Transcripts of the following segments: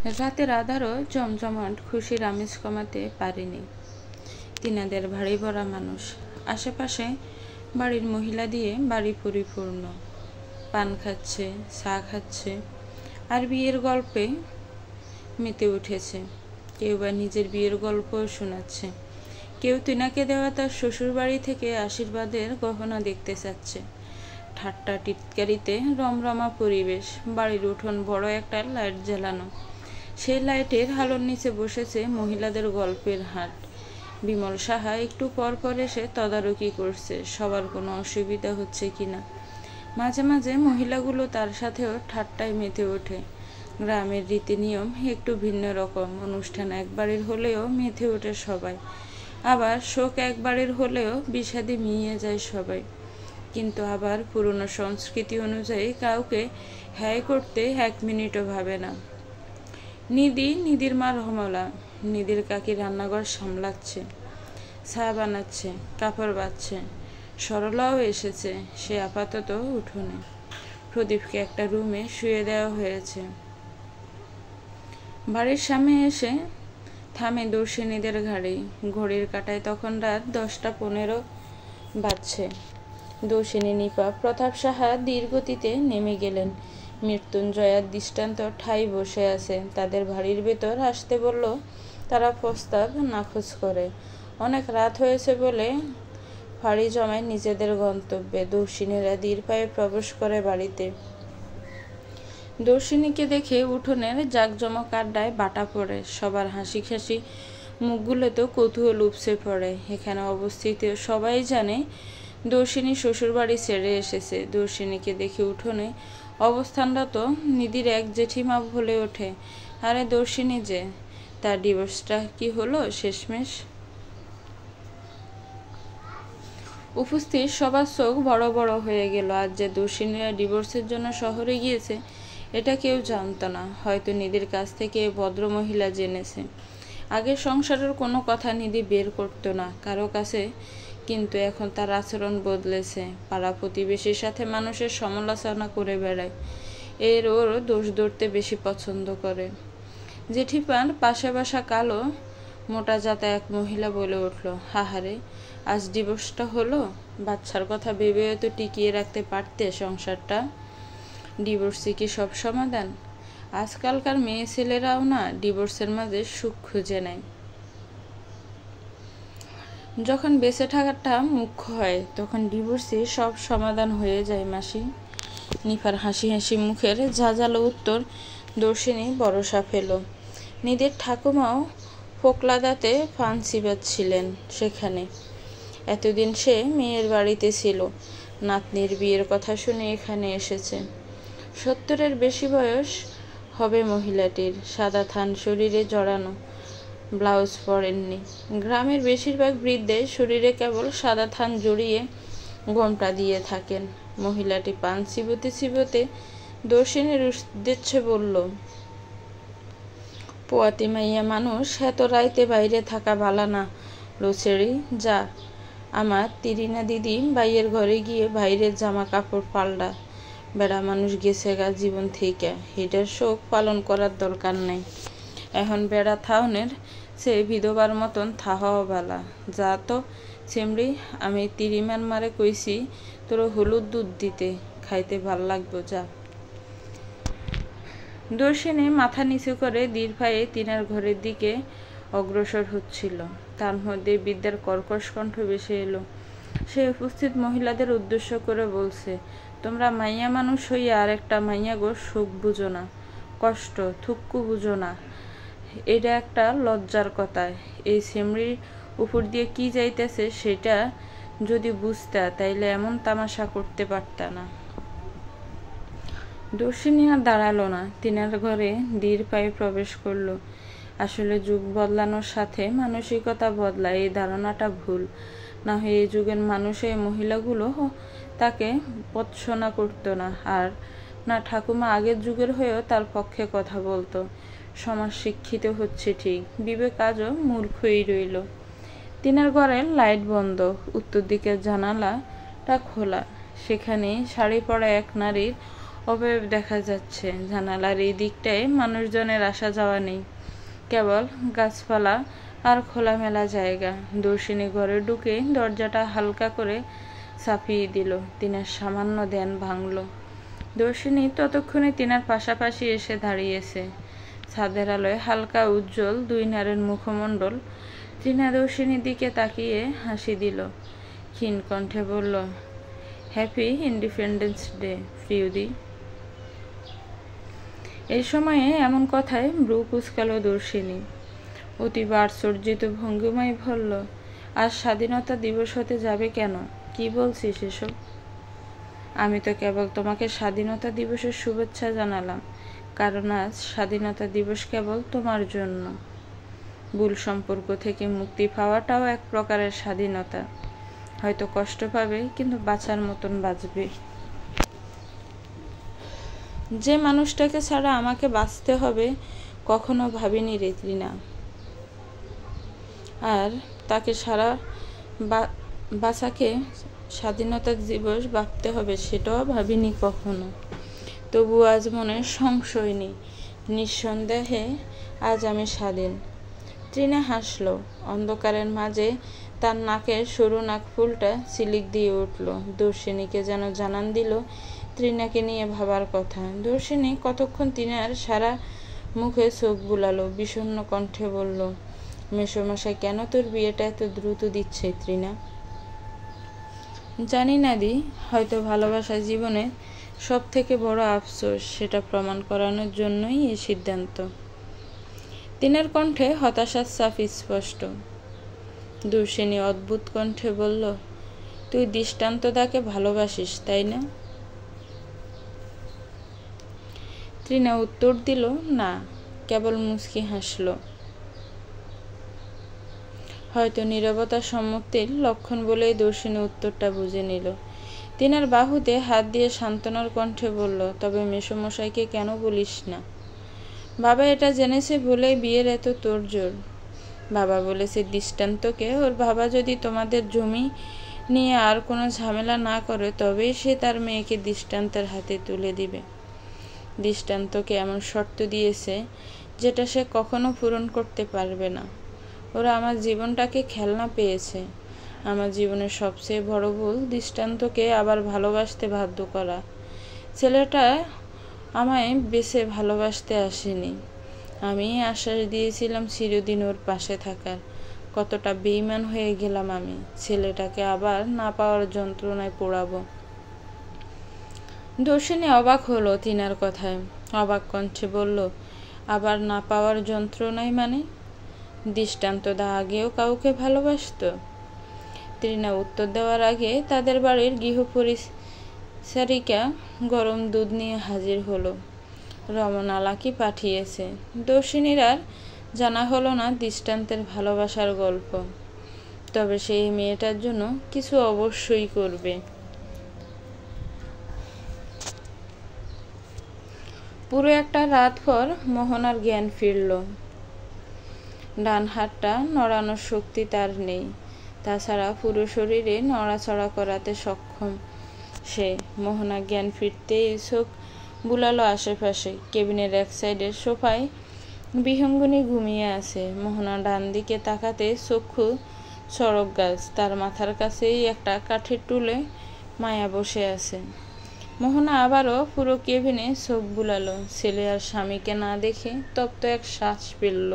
রাতের আধারও জমজমাট খুশির আমেজ কমাতে পারেনি। তিনাদের ভারী ভরা মানুষ, আশেপাশে বাড়ির মহিলা দিয়ে বাড়ি পরিপূর্ণ। পান খাচ্ছে, চা খাচ্ছে, আর বিয়ের গল্পে মেতে উঠেছে। কেউ বা নিজের বিয়ের গল্পও শোনাচ্ছে, কেউ তিনাকে দেওয়া তার শ্বশুর বাড়ি থেকে আশীর্বাদের গহনা দেখতে চাচ্ছে। ঠাট্টা টিটকারিতে রমরমা পরিবেশ। বাড়ির উঠোন বড় একটা লাইট জ্বালানো, সেই লাইটের আলোর নিচে বসেছে মহিলাদের গল্পের হাট। বিমল সাহা একটু পর পর এসে তদারকি করছে সবার কোনো অসুবিধা হচ্ছে কিনা। মাঝে মাঝে মহিলাগুলো তার সাথেও ঠাট্টায় মেতে ওঠে। গ্রামের রীতিনিয়ম একটু ভিন্ন রকম। অনুষ্ঠান একবারের হলেও মেতে ওঠে সবাই, আবার শোক একবারের হলেও বিষাদে মিইয়ে যায় সবাই। কিন্তু আবার পুরনো সংস্কৃতি অনুযায়ী কাউকে হ্যায় করতে 1 মিনিটও ভাবে না। নিধির মা রহমলা নিধির কাকি রান্নাঘর সামলাচ্ছে, চা বানাচ্ছে, কাপড় বাচ্ছে। সরলাও এসেছে, সে আপাতত উঠোনে। প্রদীপকে একটা রুমে শুয়ে দেওয়া হয়েছে। বাড়ির সামনে এসে থামে দর্শিনীদের ঘাড়ে। ঘড়ির কাঁটায় তখন রাত 10টা 15 বাজছে। দর্শিনী নিপা প্রতাপ সাহা ধীরগতিতে নেমে গেলেন। মৃত্যুঞ্জয়ার দৃষ্টান্ত ঠাই বসে আছে। তাদের বাড়ির ভেতর আসতে বলল, তারা প্রস্তাব নাকচ করে। অনেক রাত হয়েছে বলে ফাঁড়ি জমায় নিজেদের গন্তব্যে। দর্শিনীরা ধীর পায়ে প্রবেশ করে বাড়িতে। দর্শিনীকে দেখে উঠোনের জাঁকজমক আড্ডায় বাটা পড়ে। সবার হাসি খাসি মুখগুলোতেও কৌতূহল উপসে পড়ে। এখানে অবস্থিত সবাই জানে দর্শিনী শ্বশুরবাড়ি ছেড়ে এসেছে। দর্শিনীকে দেখে উঠোনে অবস্থানরত নিধির এক জেঠিমা বলে ওঠে, আরে দর্শিনী যে, তার ডিভোর্সটা কি হলো শেষমেশ? উপস্থিত সবার চোখ বড় বড় হয়ে গেল। আজ যে দর্শিনীরা ডিভোর্সের জন্য শহরে গিয়েছে এটা কেউ জানত না। হয়তো নিধির কাছ থেকে ভদ্র মহিলা জেনেছে। আগে সংসারের কোনো কথা নিধি বের করতো না কারো কাছে, কিন্তু এখন তার আচরণ বদলেছে। পাড়া প্রতিবেশীর সাথে মানুষের সমালোচনা করে বেড়ায়। ওর দোষ ধরতে বেশি পছন্দ করে। জেঠিমার পাশে বসা কালো মোটা জাতা এক মহিলা বলে উঠল, হাহারে, আজ ডিভোর্সটা হলো? বাচ্চার কথা ভেবেও তো টিকিয়ে রাখতে পারতে সংসারটা। ডিভোর্সই কি সব সমাধান? আজকালকার মেয়ে ছেলেরাও না ডিভোর্সের মাঝে সুখ খুঁজে নেয়। যখন বেঁচে থাকাটা মুখ্য হয় তখন ডিভোর্সে সব সমাধান হয়ে যায় মাসি। নিফার হাসি হাসি মুখের ঝাঁঝালো উত্তর দর্শিনী ভরসা পেল। নিধির ঠাকুমাও ফোকলা দাঁতে পান চিবাচ্ছিলেন সেখানে। এতদিন সে মেয়ের বাড়িতে ছিল, নাতনির বিয়ের কথা শুনে এখানে এসেছে। 70-এর বেশি বয়স হবে মহিলাটির। সাদা থান শরীরে জড়ানো, ব্লাউজ পরেননি। গ্রামের বেশিরভাগ বৃদ্ধে শরীরে কেবল সাদা থান জড়িয়ে ঘোমটা দিয়ে থাকেন। মহিলাটি পান চিবোতে চিবোতে দর্শিনীর উদ্দেশ্যে বলল, পোয়াতি মাইয়া মানুষ এত রাইতে বাইরে থাকা ভালা না লোচেরি। যা, আমার তিরিনা দিদি বাইয়ের ঘরে গিয়ে বাইরের জামা কাপড় পাল্টা। বেড়া মানুষ গেছে গা জীবন থেকে, এটার শোক পালন করার দরকার নেই। এখন বেড়া থাউনের সে বিধবার মতন থাহাও বালা। যা তো চেমড়ি, আমি তিরিমার মারে কইছি তোর হলুদ দুধ দিতে, খাইতে ভাল লাগবো, যা। দর্শিনী মাথা নিচু করে ধীর পায়ে তিনার ঘরের দিকে অগ্রসর হচ্ছিল। তার মধ্যে বিদ্যার কর্কশ কণ্ঠ ভেসে এলো। সে উপস্থিত মহিলাদের উদ্দেশ্য করে বলছে, তোমরা মাইয়া মানুষ হইয়া আর একটা মাইয়া গো সুখ বুঝো না, কষ্ট থুক্কু বুঝো না। এটা একটা লজ্জার কথা। এই সেমরির উপর দিয়ে কি যাইতেছে সেটা যদি বুঝতা তাইলে এমন তামাশা করতে পারতা না। দর্শিনী আর দাঁড়ালো না, তিনার ঘরে ধীর পায়ে প্রবেশ করলো। আসলে যুগ বদলানোর সাথে মানসিকতা বদলায়, এই ধারণাটা ভুল। না হয় এই যুগের মানুষে মহিলাগুলো তাকে পছনা করতো না, আর না ঠাকুমা আগের যুগের হয়েও তার পক্ষে কথা বলতো। সমাজ শিক্ষিত হচ্ছে ঠিক, বিবেক আজও মূর্খই রইল। তিনার ঘরের লাইট বন্ধ, উত্তর দিকের জানালাটা খোলা। সেখানে শাড়ি পরা এক নারীর অবয়ব দেখা যাচ্ছে। জানালার এই দিকটায় মানুষজনের আসা যাওয়া নেই, কেবল গাছপালা আর খোলামেলা জায়গা। দর্শিনী ঘরে ঢুকে দরজাটা হালকা করে চাপিয়ে দিল। তিনার সামান্য ধ্যান ভাঙল। দর্শিনী ততক্ষণে তিনার পাশাপাশি এসে দাঁড়িয়েছে। ছাদের আলোয় হালকা উজ্জ্বল দুই নারের মুখমণ্ডল। টিনা দর্শিনীর দিকে তাকিয়ে হাসি দিল, ক্ষীণ কণ্ঠে বলল, হ্যাপি ইন্ডিপেন্ডেন্স ডে প্রিয়দি। এই সময়ে এমন কথায় ভ্রু কুঁচকাল দর্শিনী। অতীব আশ্চর্যিত ভঙ্গিমায় বলল, আজ স্বাধীনতা দিবস হতে যাবে কেন? কি বলছিস এসব? আমি তো কেবল তোমাকে স্বাধীনতা দিবসের শুভেচ্ছা জানালাম, কারণ আজ স্বাধীনতা দিবস কেবল তোমার জন্য। ভুল সম্পর্ক থেকে মুক্তি পাওয়াটাও এক প্রকারের স্বাধীনতা। হয়তো কষ্ট পাবে, কিন্তু বাঁচার মতন বাঁচবে। যে মানুষটাকে ছাড়া আমাকে বাঁচতে হবে কখনো ভাবিনি রে ত্রিনা। আর তাকে সারা বাঁচাকে স্বাধীনতা দিবস ভাবতে হবে সেটাও ভাবিনি কখনো। তবু আজ মনে সংশয় নেই, নিঃসন্দেহে আজ আমি স্বাধীন। ত্রিনা হাসল। অন্ধকারের মাঝে তার নাকের সরু নাকফুলটা চিলিক দিয়ে উঠল। দর্শিনীকে যেন জানান দিল ত্রিনাকে নিয়ে ভাবার কথা। দর্শিনী কতক্ষণ ত্রিনার সারা মুখে চোখ বুলালো, বিষণ্ণ কণ্ঠে বলল, মেসোমশাই কেন তোর বিয়েটা এত দ্রুত দিচ্ছে ত্রিনা? জানি না দি, হয়তো ভালোবাসা জীবনের সব থেকে বড় আফসোস, সেটা প্রমাণ করানোর জন্যই এই সিদ্ধান্ত। তিনার কণ্ঠে হতাশার ছাপ স্পষ্ট। দর্শিনী অদ্ভুত কণ্ঠে বলল, তুই দৃষ্টান্তদাকে ভালোবাসিস তাই না? ত্রিনা উত্তর দিল, না, কেবল মুচকি হাসল। হয়তো নীরবতা সম্মতির লক্ষণ বলেই দর্শিনী উত্তরটা বুঝে নিল। তিনার বাহুতে হাত দিয়ে সান্ত্বনার কণ্ঠে বলল, তবে মেসোমশাইকে কেন বলিস না? বাবা এটা জেনেছে বলেই বিয়ের এত তোড়জোড়। বাবা বলেছে দৃষ্টান্তকে ওর বাবা যদি তোমাদের জমি নিয়ে আর কোনো ঝামেলা না করে তবেই সে তার মেয়েকে দৃষ্টান্তের হাতে তুলে দিবে। দৃষ্টান্তকে এমন শর্ত দিয়েছে যেটা সে কখনো পূরণ করতে পারবে না। ওরা আমার জীবনটাকে খেলনা পেয়েছে। আমার জীবনের সবচেয়ে বড় ভুল দৃষ্টান্তকে আবার ভালোবাসতে বাধ্য করা। ছেলেটা আমায় বেছে ভালোবাসতে আসেনি। আমি আশ্বাস দিয়েছিলাম চিরদিন ওর পাশে থাকার। কতটা বেঈমান হয়ে গেলাম আমি। ছেলেটাকে আবার না পাওয়ার যন্ত্রণায় পোড়াবো। দর্শিনী অবাক হলো তিনার কথায়। অবাক কণ্ঠে বলল, আবার না পাওয়ার যন্ত্রণায় মানে? দৃষ্টান্তদা আগেও কাউকে ভালোবাসত? ত্রিনা উত্তর দেওয়ার আগে তাদের বাড়ির গৃহপরিচারিকা গরম দুধ নিয়ে হাজির হলো। রমনালাকি পাঠিয়েছে। দর্শিনীর আর জানা হলো না দৃষ্টান্তের ভালোবাসার গল্প। তবে সেই মেয়েটার জন্য কিছু অবশ্যই করবে। পুরো একটা রাত পর মোহনার জ্ঞান ফিরল। ডান হাতটা নড়ানোর শক্তি তার নেই। তাছাড়া পুরো শরীরে নড়াচড়া করাতে সক্ষম সে। মোহনা জ্ঞান ফিরতেই চোখ বুলালো আশেপাশে। কেবিনের এক সাইডের সোফায় বিহঙ্গিনী ঘুমিয়ে আছে। মোহনা ডান দিকে তাকাতে চক্ষু চড়ক গাছ। তার মাথার কাছেই একটা কাঠের টুলে মায়া বসে আছে। মোহনা আবারও পুরো কেবিনে চোখ বুলালো। ছেলে আর স্বামীকে না দেখে তপ্ত এক শ্বাস ফেলল।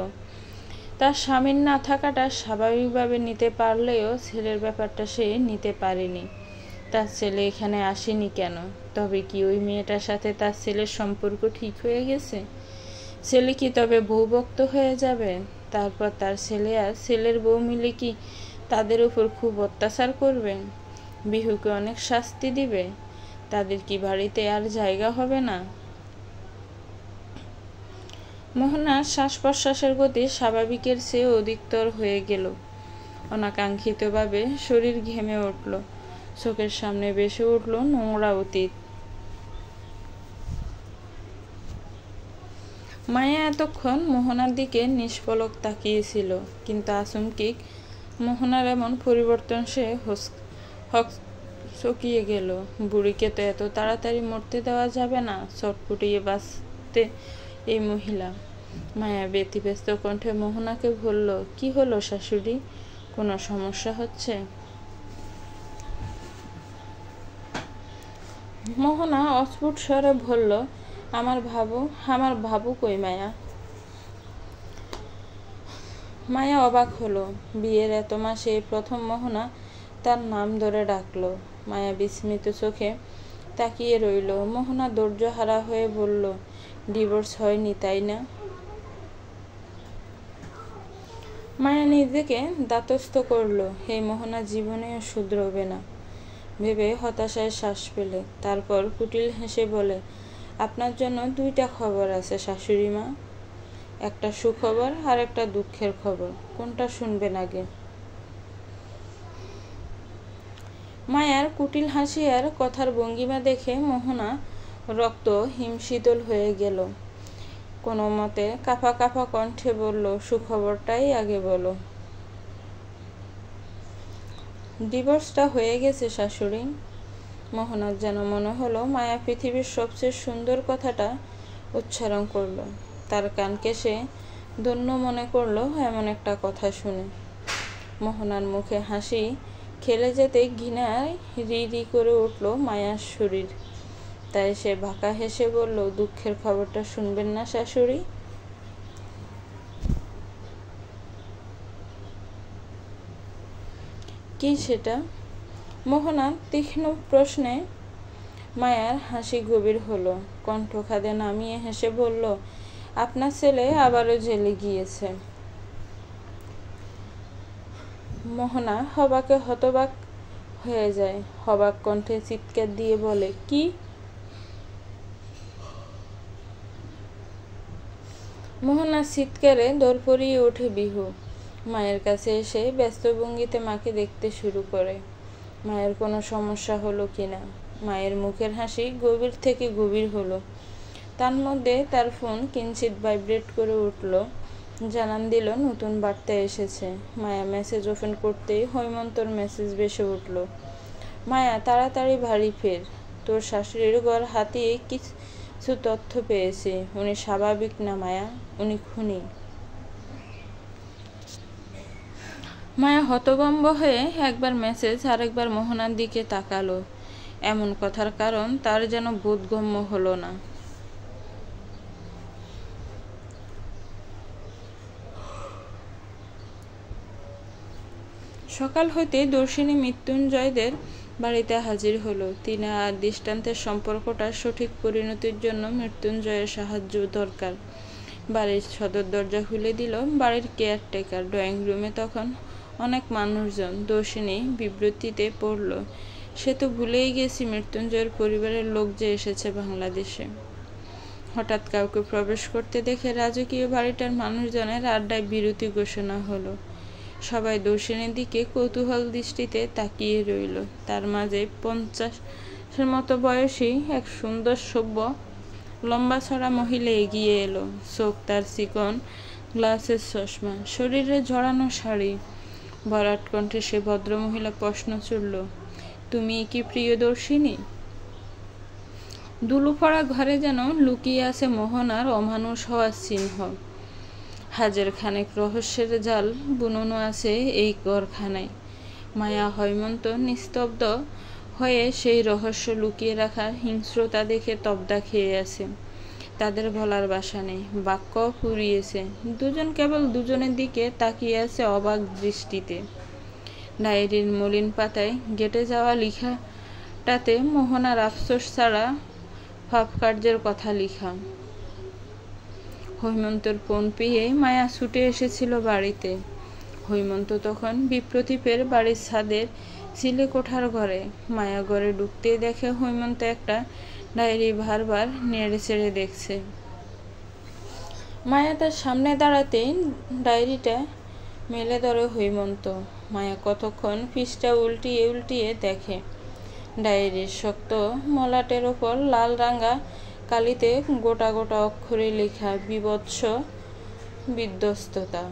তার স্বামীর না থাকাটা স্বাভাবিকভাবে নিতে পারলেও ছেলের ব্যাপারটা সে নিতে পারেনি। তার ছেলে এখানে আসেনি কেন? তবে কি ওই মেয়েটার সাথে তার ছেলের সম্পর্ক ঠিক হয়ে গেছে? ছেলে কি তবে বউভক্ত হয়ে যাবে? তারপর তার ছেলে আর ছেলের বউ মিলে কি তাদের উপর খুব অত্যাচার করবে? বিহুকে অনেক শাস্তি দিবে? তাদের কি বাড়িতে আর জায়গা হবে না? মোহনার শ্বাস প্রশ্বাসের গতি স্বাভাবিকের চেয়ে অধিকতর হয়ে গেল। অনাকাঙ্ক্ষিতভাবে শরীর ঘেমে উঠল। চোখের সামনে ভেসে উঠল নোংরা অতীত। মায়া এতক্ষণ মোহনার দিকে নিষ্পলক তাকিয়েছিল, কিন্তু আচমকিক মোহনার এমন পরিবর্তন সে চকিয়ে গেল। বুড়িকে তো এত তাড়াতাড়ি মরতে দেওয়া যাবে না, চটপটিয়ে বাঁচতে এই মহিলা। মায়া ব্যতিব্যস্ত কণ্ঠে মোহনাকে বলল, কি হলো শাশুড়ি, কোনো সমস্যা হচ্ছে? মোহনা অস্ফুট স্বরে বলল, আমার ভাবু কই মায়া? মায়া অবাক হলো। বিয়ের এত মাসে প্রথম মোহনা তার নাম ধরে ডাকলো। মায়া বিস্মিত চোখে তাকিয়ে রইল। মোহনা ধৈর্যহারা হয়ে বলল, ডিভোর্স হয়নি তাই না? মায়া নিজেকে দাতস্থ করল। এই মোহনা জীবনেও শুধরবে না ভেবে হতাশায় শ্বাস পেলে। তারপর কুটিল হেসে বলে, আপনার জন্য দুইটা খবর আছে শাশুড়ি মা, একটা সুখবর আর একটা দুঃখের খবর। কোনটা শুনবেন আগে? মায়ার কুটিল হাসি আর কথার ভঙ্গিমা দেখে মোহনা রক্ত হিমশীতল হয়ে গেল। কোনো মতে কাঁপা কাঁপা কণ্ঠে বলল, সুখবরটাই আগে বলো। ডিভোর্সটা হয়ে গেছে শাশুড়ি। মোহনার যেন মনে হলো মায়া পৃথিবীর সবচেয়ে সুন্দর কথাটা উচ্চারণ করলো। তার কানকে সে ধন্য মনে করলো এমন একটা কথা শুনে। মোহনার মুখে হাসি খেলে যেতে ঘৃণায় রি রি করে উঠল মায়ার শরীর। তাই সে বাঁকা হেসে বলল, দুঃখের খবরটা শুনবেন না শাশুড়ি? কি সেটা? মোহনার তীক্ষ্ণ প্রশ্নে মায়ার হাসি গভীর হলো। কণ্ঠ খাদে নামিয়ে হেসে বলল, আপনার ছেলে আবারও জেলে গিয়েছে। মোহনা হতবাক হয়ে যায়। হবাক কণ্ঠে চিৎকার দিয়ে বলে, কি? মোহনার চিৎকারে দরপড়িয়ে ওঠে বিহু। মায়ের কাছে এসে ব্যস্ত ভঙ্গিতে মাকে দেখতে শুরু করে। মায়ের কোনো সমস্যা হলো কিনা। মায়ের মুখের হাসি গভীর থেকে গভীর হলো। তার মধ্যে তার ফোন কিঞ্চিৎ ভাইব্রেট করে উঠল। জানান দিল নতুন বার্তা এসেছে। মায়া মেসেজ ওপেন করতেই হৈমন্তর মেসেজ ভেসে উঠল, মায়া তাড়াতাড়ি বাড়ি ফের, তোর শাশুড়ির ঘর হাতিয়ে কিছু তথ্য পেয়েছি। উনি স্বাভাবিক না মায়া, উনি খুনি। মায়া হতভম্ব হয়ে একবার মেসেজ আর একবার মোহনার দিকে তাকালো। এমন কথার কারণ তার যেন বোধগম্য হলো না। সকাল হইতে দর্শিনী মৃত্যুঞ্জয়দের বাড়িতে হাজির হলো। তিনা আর দৃষ্টান্তের সম্পর্কটার সঠিক পরিণতির জন্য মৃত্যুঞ্জয়ের সাহায্য দরকার। বাড়ির সদর দরজা খুলে দিল বাড়ির কেয়ারটেকার। ড্রয়িং রুমে তখন অনেক মানুষজন। দর্শিনী বিব্রতিতে পড়ল। সে তো ভুলেই গেছি মৃত্যুঞ্জয়ের পরিবারের লোক যে এসেছে বাংলাদেশে। হঠাৎ কাউকে প্রবেশ করতে দেখে রাজকীয় বাড়িটার মানুষজনের আড্ডায় বিরতি ঘোষণা হলো। সবাই দর্শিনীর দিকে কৌতূহল দৃষ্টিতে তাকিয়ে রইল। তার মাঝে 50-এর মতো বয়সী এক সুন্দর সভ্য লম্বা ছড়া মহিলা এগিয়ে এলো। চোখ তার চিকন, গ্লাসের চশমা, শরীরে জড়ানো শাড়ি। ভরাট কণ্ঠে সে ভদ্রমহিলা প্রশ্ন ছুড়ল, তুমি কি প্রিয়দর্শিনী? দুলুফড়া ঘরে যেন লুকিয়ে আছে মোহনার অমানুষ হওয়ার চিহ্ন। হাজার খানেক রহস্যের জাল বুননো আছে এই ঘরখানায়। মায়া হৈমন্ত নিস্তব্ধ হয়ে সেই রহস্য লুকিয়ে রাখার হিংস্রতা দেখে তবদা খেয়ে আছে। তাদের বলার ভাষা নেই, বাক্য ফুরিয়েছে। দুজন কেবল দুজনের দিকে তাকিয়ে আছে অবাক দৃষ্টিতে। ডায়েরির মলিন পাতায় গেটে যাওয়া লিখাটাতে মোহনার আফসোস ছাড়া ভাবকার্যের কথা লিখা। হৈমন্তর ফোন পেয়ে মায়া ছুটে এসেছিল বাড়িতে। হৈমন্ত তখন বিপ্রতীপের বাড়ির ছাদের চিলে কোঠার ঘরে। মায়া ঘরে ঢুকতে দেখে হৈমন্ত একটা ডায়েরি বারবার নেড়ে চেড়ে দেখছে। মায়া তার সামনে দাঁড়াতেই ডায়েরিটা মেলে ধরে হৈমন্ত। মায়া কতক্ষণ পৃষ্ঠা উল্টিয়ে উল্টিয়ে দেখে। ডায়েরির শক্ত মলাটের ওপর লাল রাঙা কালিতে গোটা গোটা অক্ষরে লেখা, বিভৎস বিধ্বস্ততা।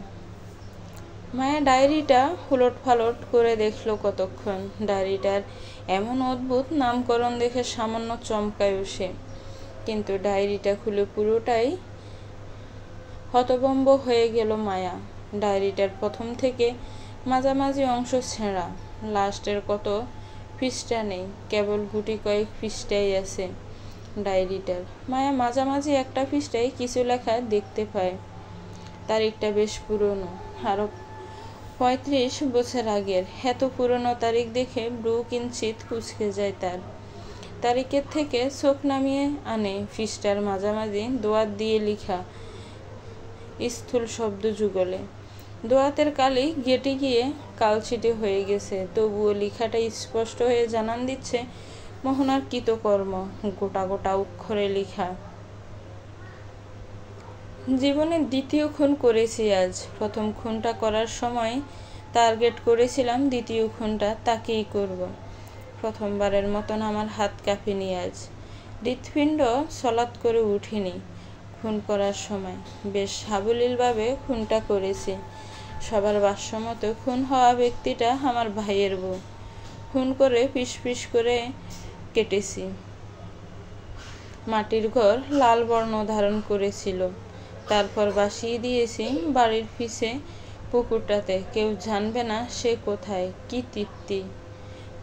মায়া ডায়েরিটা উলটপালট করে দেখলো কতক্ষণ। ডায়েরিটার এমন অদ্ভুত নামকরণ দেখে সামান্য চমকায় সে, কিন্তু ডায়েরিটা খুলে পুরোটাই হতভম্ব হয়ে গেল মায়া। ডায়েরিটার প্রথম থেকে মাঝামাঝি অংশ ছেঁড়া, লাস্টের কত পৃষ্ঠা নেই, কেবল গুটি কয়েক পৃষ্ঠাই আছে ডায়েরিটার। মায়া মাঝামাঝি একটা পৃষ্ঠায় কিছু লেখা দেখতে পায়। তারিখটা বেশ পুরনো, আরো 35 বছর আগের। এত পুরনো তারিখ দেখে ব্রু কিঞ্চিত কুঁচকে যায় তার। তারিখের থেকে চোখ নামিয়ে আনে পৃষ্ঠার মাঝামাঝি দোয়াত দিয়ে লিখা স্থূল শব্দ যুগলে। দোয়াতের কালি গেটে গিয়ে কালছিটে হয়ে গেছে, তবুও লেখাটা স্পষ্ট হয়ে জানান দিচ্ছে মোহনার কৃতকর্ম, গোটা গোটা অক্ষরে লেখা। জীবনে দ্বিতীয় খুন করেছি আজ। প্রথম খুনটা করার সময় টার্গেট করেছিলাম দ্বিতীয় খুনটা তাকেই করব। প্রথমবারের মতন আমার হাত কাঁপেনি আজ, হৃৎপিণ্ড ছলাৎ করে উঠিনি। খুন করার সময় বেশ সাবলীলভাবে খুনটা করেছি। সবার ভাষ্যমতো খুন হওয়া ব্যক্তিটা আমার ভাইয়ের বউ। খুন করে পিস পিস করে কেটেছি। মাটির ঘর লাল বর্ণ ধারণ করেছিল। তারপর বাসিয়ে দিয়েছি বাড়ির পিছে পুকুরটাতে। কেউ জানবে না সে কোথায়। কি তৃপ্তি!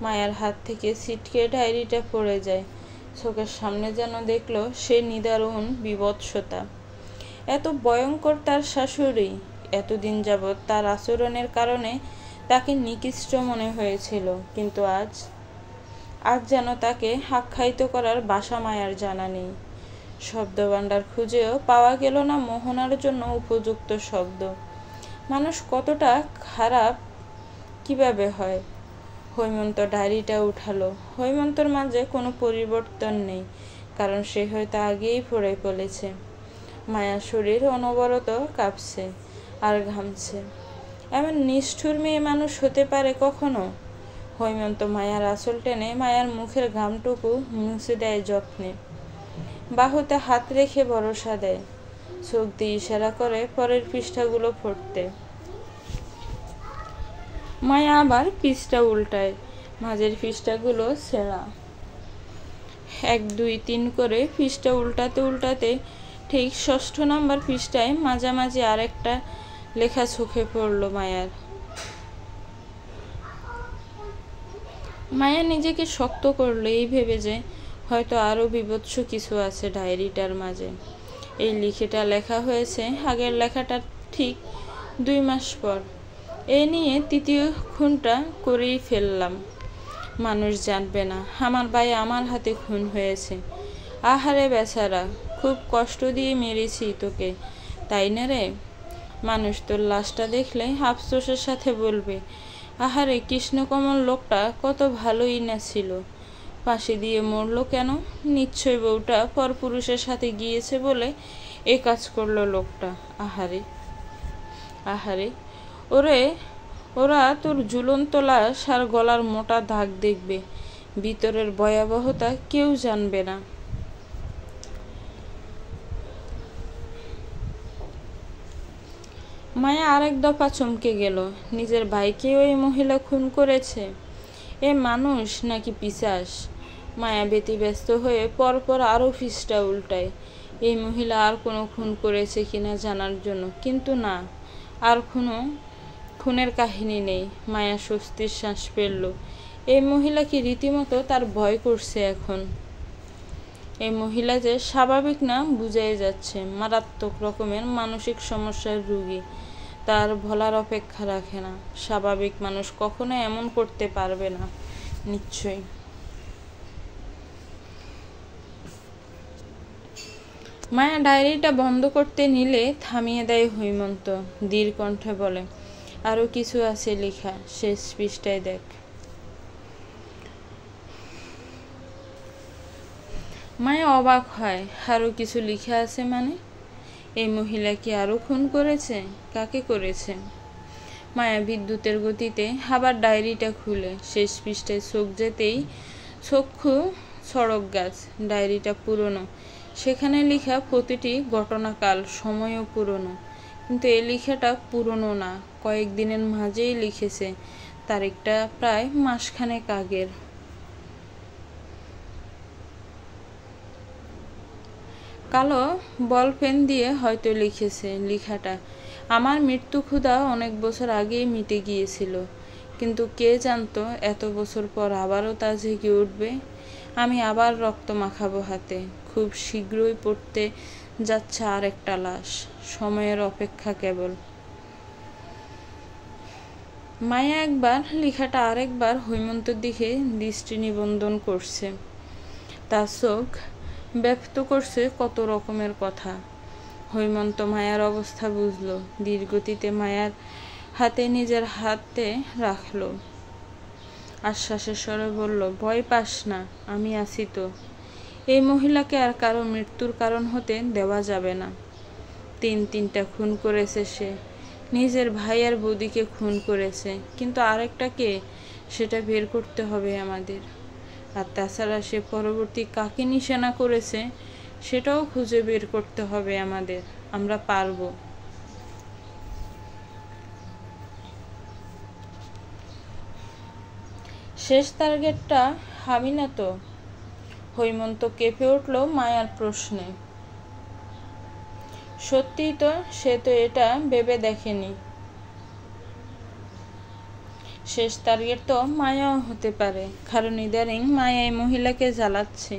মায়ার হাত থেকে ছিটকে ডায়েরিটা পড়ে যায়। চোখের সামনে যেন দেখল সে নিদারুণ বিভৎসতা। এত ভয়ঙ্কর তার শাশুড়ি। এতদিন যাবৎ তার আচরণের কারণে তাকে নিকৃষ্ট মনে হয়েছিল, কিন্তু আজ যেন তাকে আখ্যায়িত করার ভাষা মায়ার জানা নেই। শব্দভাণ্ডার খুঁজেও পাওয়া গেল না মোহনার জন্য উপযুক্ত শব্দ। মানুষ কতটা খারাপ কিভাবে হয়? হৈমন্ত ডায়েরিটা উঠালো। হৈমন্তর মাঝে কোনো পরিবর্তন নেই, কারণ সে হয়তো আগেই পড়ে ফেলেছে। মায়ার শরীর অনবরত কাঁপছে আর ঘামছে। এমন নিষ্ঠুর মেয়ে মানুষ হতে পারে কখনো? হৈমন্ত মায়ার আঁচল টেনে মায়ার মুখের ঘামটুকু মুছে দেয় যত্নে। বাহুতে হাত রেখে ভরসা দেয়, চোখ দিয়ে ইশারা করে পরের পৃষ্ঠাগুলো পড়তে। মায়া আবার পৃষ্ঠা উল্টায়। মাঝের পৃষ্ঠাগুলো ছেঁড়া। 1, 2, 3 করে পৃষ্ঠা উল্টাতে উল্টাতে ঠিক 6 নম্বর পৃষ্ঠায় মাঝামাঝি আরেকটা লেখা চোখে পড়ল মায়ার। মায়া নিজেকে শক্ত করলো এই ভেবে যে হয়তো আরো বিভৎস কিছু আছে ডায়েরিটার মাঝে। এই লিখিটা লেখা হয়েছে আগের লেখাটা ঠিক 2 মাস পর। এ নিয়ে তৃতীয় খুনটা করেই ফেললাম। মানুষ জানবে না আমার ভাই আমার হাতে খুন হয়েছে। আহারে বেচারা, খুব কষ্ট দিয়ে মেরেছি তোকে, তাই না রে? মানুষ তোর লাশটা দেখলে আফসোসের সাথে বলবে, আহারে কৃষ্ণকমল লোকটা কত ভালোই না ছিল, ফাঁসি দিয়ে মরল কেন? নিশ্চয় বউটা পরপুরুষের সাথে গিয়েছে বলে এ কাজ করলো লোকটা। আহারে আহারে, ওরা তোর ঝুলন্ত লাশ আর গলার মোটা দাগ দেখবে, ভিতরের ভয়াবহতা কেউ জানবে না। মায়া আরেক দফা চমকে গেল। নিজের ভাইকেও এই মহিলা খুন করেছে? এ মানুষ নাকি পিশাচ? মায়া ব্যতিব্যস্ত হয়ে পরপর আরো পৃষ্ঠা উল্টায় এই মহিলা আর কোনো খুন করেছে কিনা জানার জন্য, কিন্তু না, আর কোনো খুনের কাহিনী নেই। মায়া স্বস্তির শ্বাস ফেলল। এই মহিলা কি রীতিমতো তার ভয় করছে এখন। এই মহিলা যে স্বাভাবিক না বুঝাই যাচ্ছে। মারাত্মক রকমের মানসিক সমস্যার রোগী, তার বলার অপেক্ষা রাখে না। স্বাভাবিক মানুষ কখনো এমন করতে পারবে না নিশ্চয়ই। মায়া ডায়েরিটা বন্ধ করতে নিলে থামিয়ে দেয় হৈমন্ত। ধীর কণ্ঠে বলে, আরো কিছু আছে লেখা, শেষ পৃষ্ঠায় দেখ। মায়া অবাক হয়। আরো কিছু লেখা আছে মানে? এই মহিলা কি আরো খুন করেছে? কাকে করেছে? মায়া বিদ্যুতের গতিতে আবার ডায়েরিটা খুলে শেষ পৃষ্ঠায় চোখ যেতেই চক্ষু সড়ক গাছ। ডায়েরিটা পুরনো, সেখানে লেখা প্রতিটি ঘটনাকাল সময়ও পুরনো, কিন্তু এই লেখাটা পুরনো না, কয়েকদিনের মাঝেই লিখেছে, তারিখটা প্রায় মাসখানেক আগের। কালো বল পেন দিয়ে হয়তো লিখেছে লেখাটা, আমার মৃত্যু ক্ষুধা অনেক বছর আগেই মিটে গিয়েছিল, কিন্তু কে জানতো এত বছর পর আবারও তা জেগে উঠবে। আমি আবার রক্ত মাখাবো হাতে, খুব শীঘ্রই পড়তে যাচ্ছে আর একটা লাশ, সময়ের অপেক্ষা কেবল। মায়া একবার লেখাটা আরেকবার হৈমন্তের দিকে দৃষ্টি নিবন্ধন করছে, তার চোখ ব্যক্ত করছে কত রকমের কথা। হৈমন্ত মায়ার অবস্থা বুঝলো, ধীরগতিতে মায়ার হাতে নিজের হাতে রাখলো, আশ্বাসের স্বরে বলল, ভয় পাস না, আমি আছি তো। এই মহিলাকে আর কারো মৃত্যুর কারণ হতে দেওয়া যাবে না। তিনটা খুন করেছে সে, নিজের ভাই আর বৌদিকে খুন করেছে, কিন্তু আরেকটা কে সেটা বের করতে হবে আমাদের। আর তাছাড়া সে পরবর্তী কাকে নিশানা করেছে সেটাও খুঁজে বের করতে হবে আমাদের। আমরা পারবো। শেষ টার্গেটটা আমি না তো? হৈমন্ত কেঁপে উঠল মায়ার প্রশ্নে। সত্যিই তো, সে তো এটা ভেবে দেখেনি। শেষ টার্গেট তো মায়াও হতে পারে, কারণ ইদারিং মায়া এই মহিলাকে জ্বালাচ্ছে,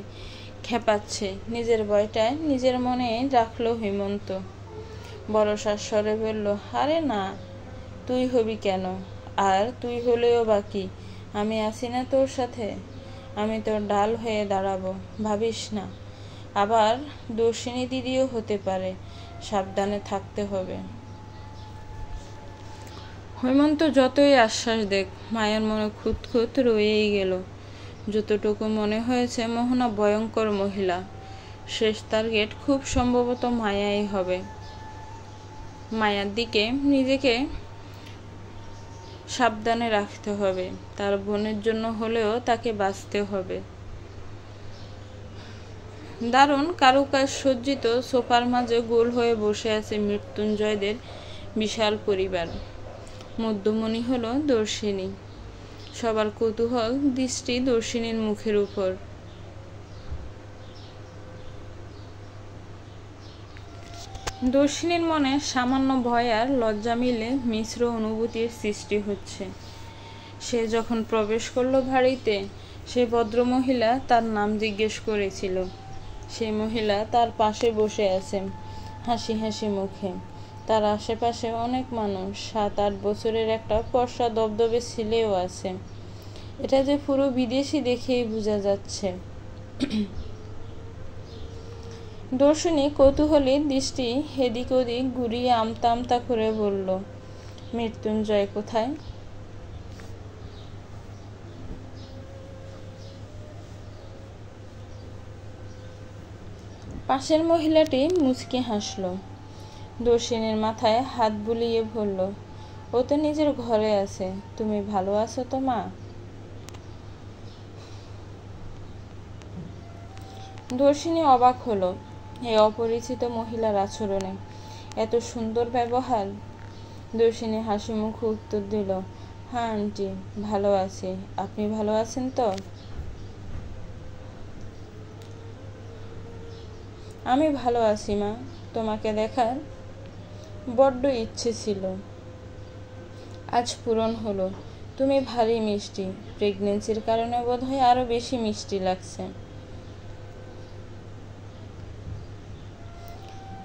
খেপাচ্ছে। নিজের ভয়টা নিজের মনে রাখলো হৈমন্ত, ভরসার স্বরে বলল, আরে না, তুই হবি কেন? আর তুই হলেও বাকি, আমি আছি না তোর সাথে, আমি তোর ডাল হয়ে দাঁড়াবো, ভাবিস না। আবার দর্শিনী দিদিও হতে পারে, সাবধানে থাকতে হবে। হৈমন্ত যতই আশ্বাস দেখ, মায়ের মনে খুঁতখুত রয়েই গেল। যতটুকু মনে হয়েছে মোহনা ভয়ঙ্কর মহিলা, শেষ টার্গেট খুব সম্ভবত মায়াই হবে। মায়ার দিকে নিজেকে সাবধানে রাখতে হবে, তার বোনের জন্য হলেও তাকে বাঁচতে হবে। দারুণ কারুকাজ সজ্জিত সোফার মাঝে গোল হয়ে বসে আছে মৃত্যুঞ্জয়দের বিশাল পরিবার। মধ্যমণি হলো দর্শিনী, সবার কৌতূহল দৃষ্টি দর্শিনীর মুখের উপর। দর্শিনীর মনে সামান্য ভয় আর লজ্জা মিলে মিশ্র অনুভূতির সৃষ্টি হচ্ছে। সে যখন প্রবেশ করলো বাড়িতে, সে ভদ্রমহিলা তার নাম জিজ্ঞেস করেছিল। সেই মহিলা তার পাশে বসে আছেন হাসি হাসি মুখে। তার আশেপাশে অনেক মানুষ, 7-8 বছরের একটা ফর্সা দবদবে ছেলেও আছে। এটা যে পুরো বিদেশি দেখেই বোঝা যাচ্ছে। দর্শনী কৌতূহলী দৃষ্টি এদিক ওদিক ঘুরিয়ে আমতা আমতা করে বলল, মৃত্যুঞ্জয় কোথায়? পাশের মহিলাটি মুচকি হাসল, দর্শিনীর মাথায় হাত বুলিয়ে বলল, ও তো নিজের ঘরে আছে, তুমি ভালো আছো তো মা? দর্শিনী অবাক হলো এই অপরিচিত মহিলার আচরণে, এত সুন্দর ব্যবহার। দর্শিনী হাসি মুখে উত্তর দিল, হ্যাঁ আন্টি, ভালো আছি, আপনি ভালো আছেন তো? আমি ভালো আছি মা, তোমাকে দেখার বড্ড ইচ্ছে ছিল, আজ পূরণ হলো। তুমি ভারী মিষ্টি, প্রেগনেন্সির কারণে বোধহয় আরো বেশি মিষ্টি লাগছে।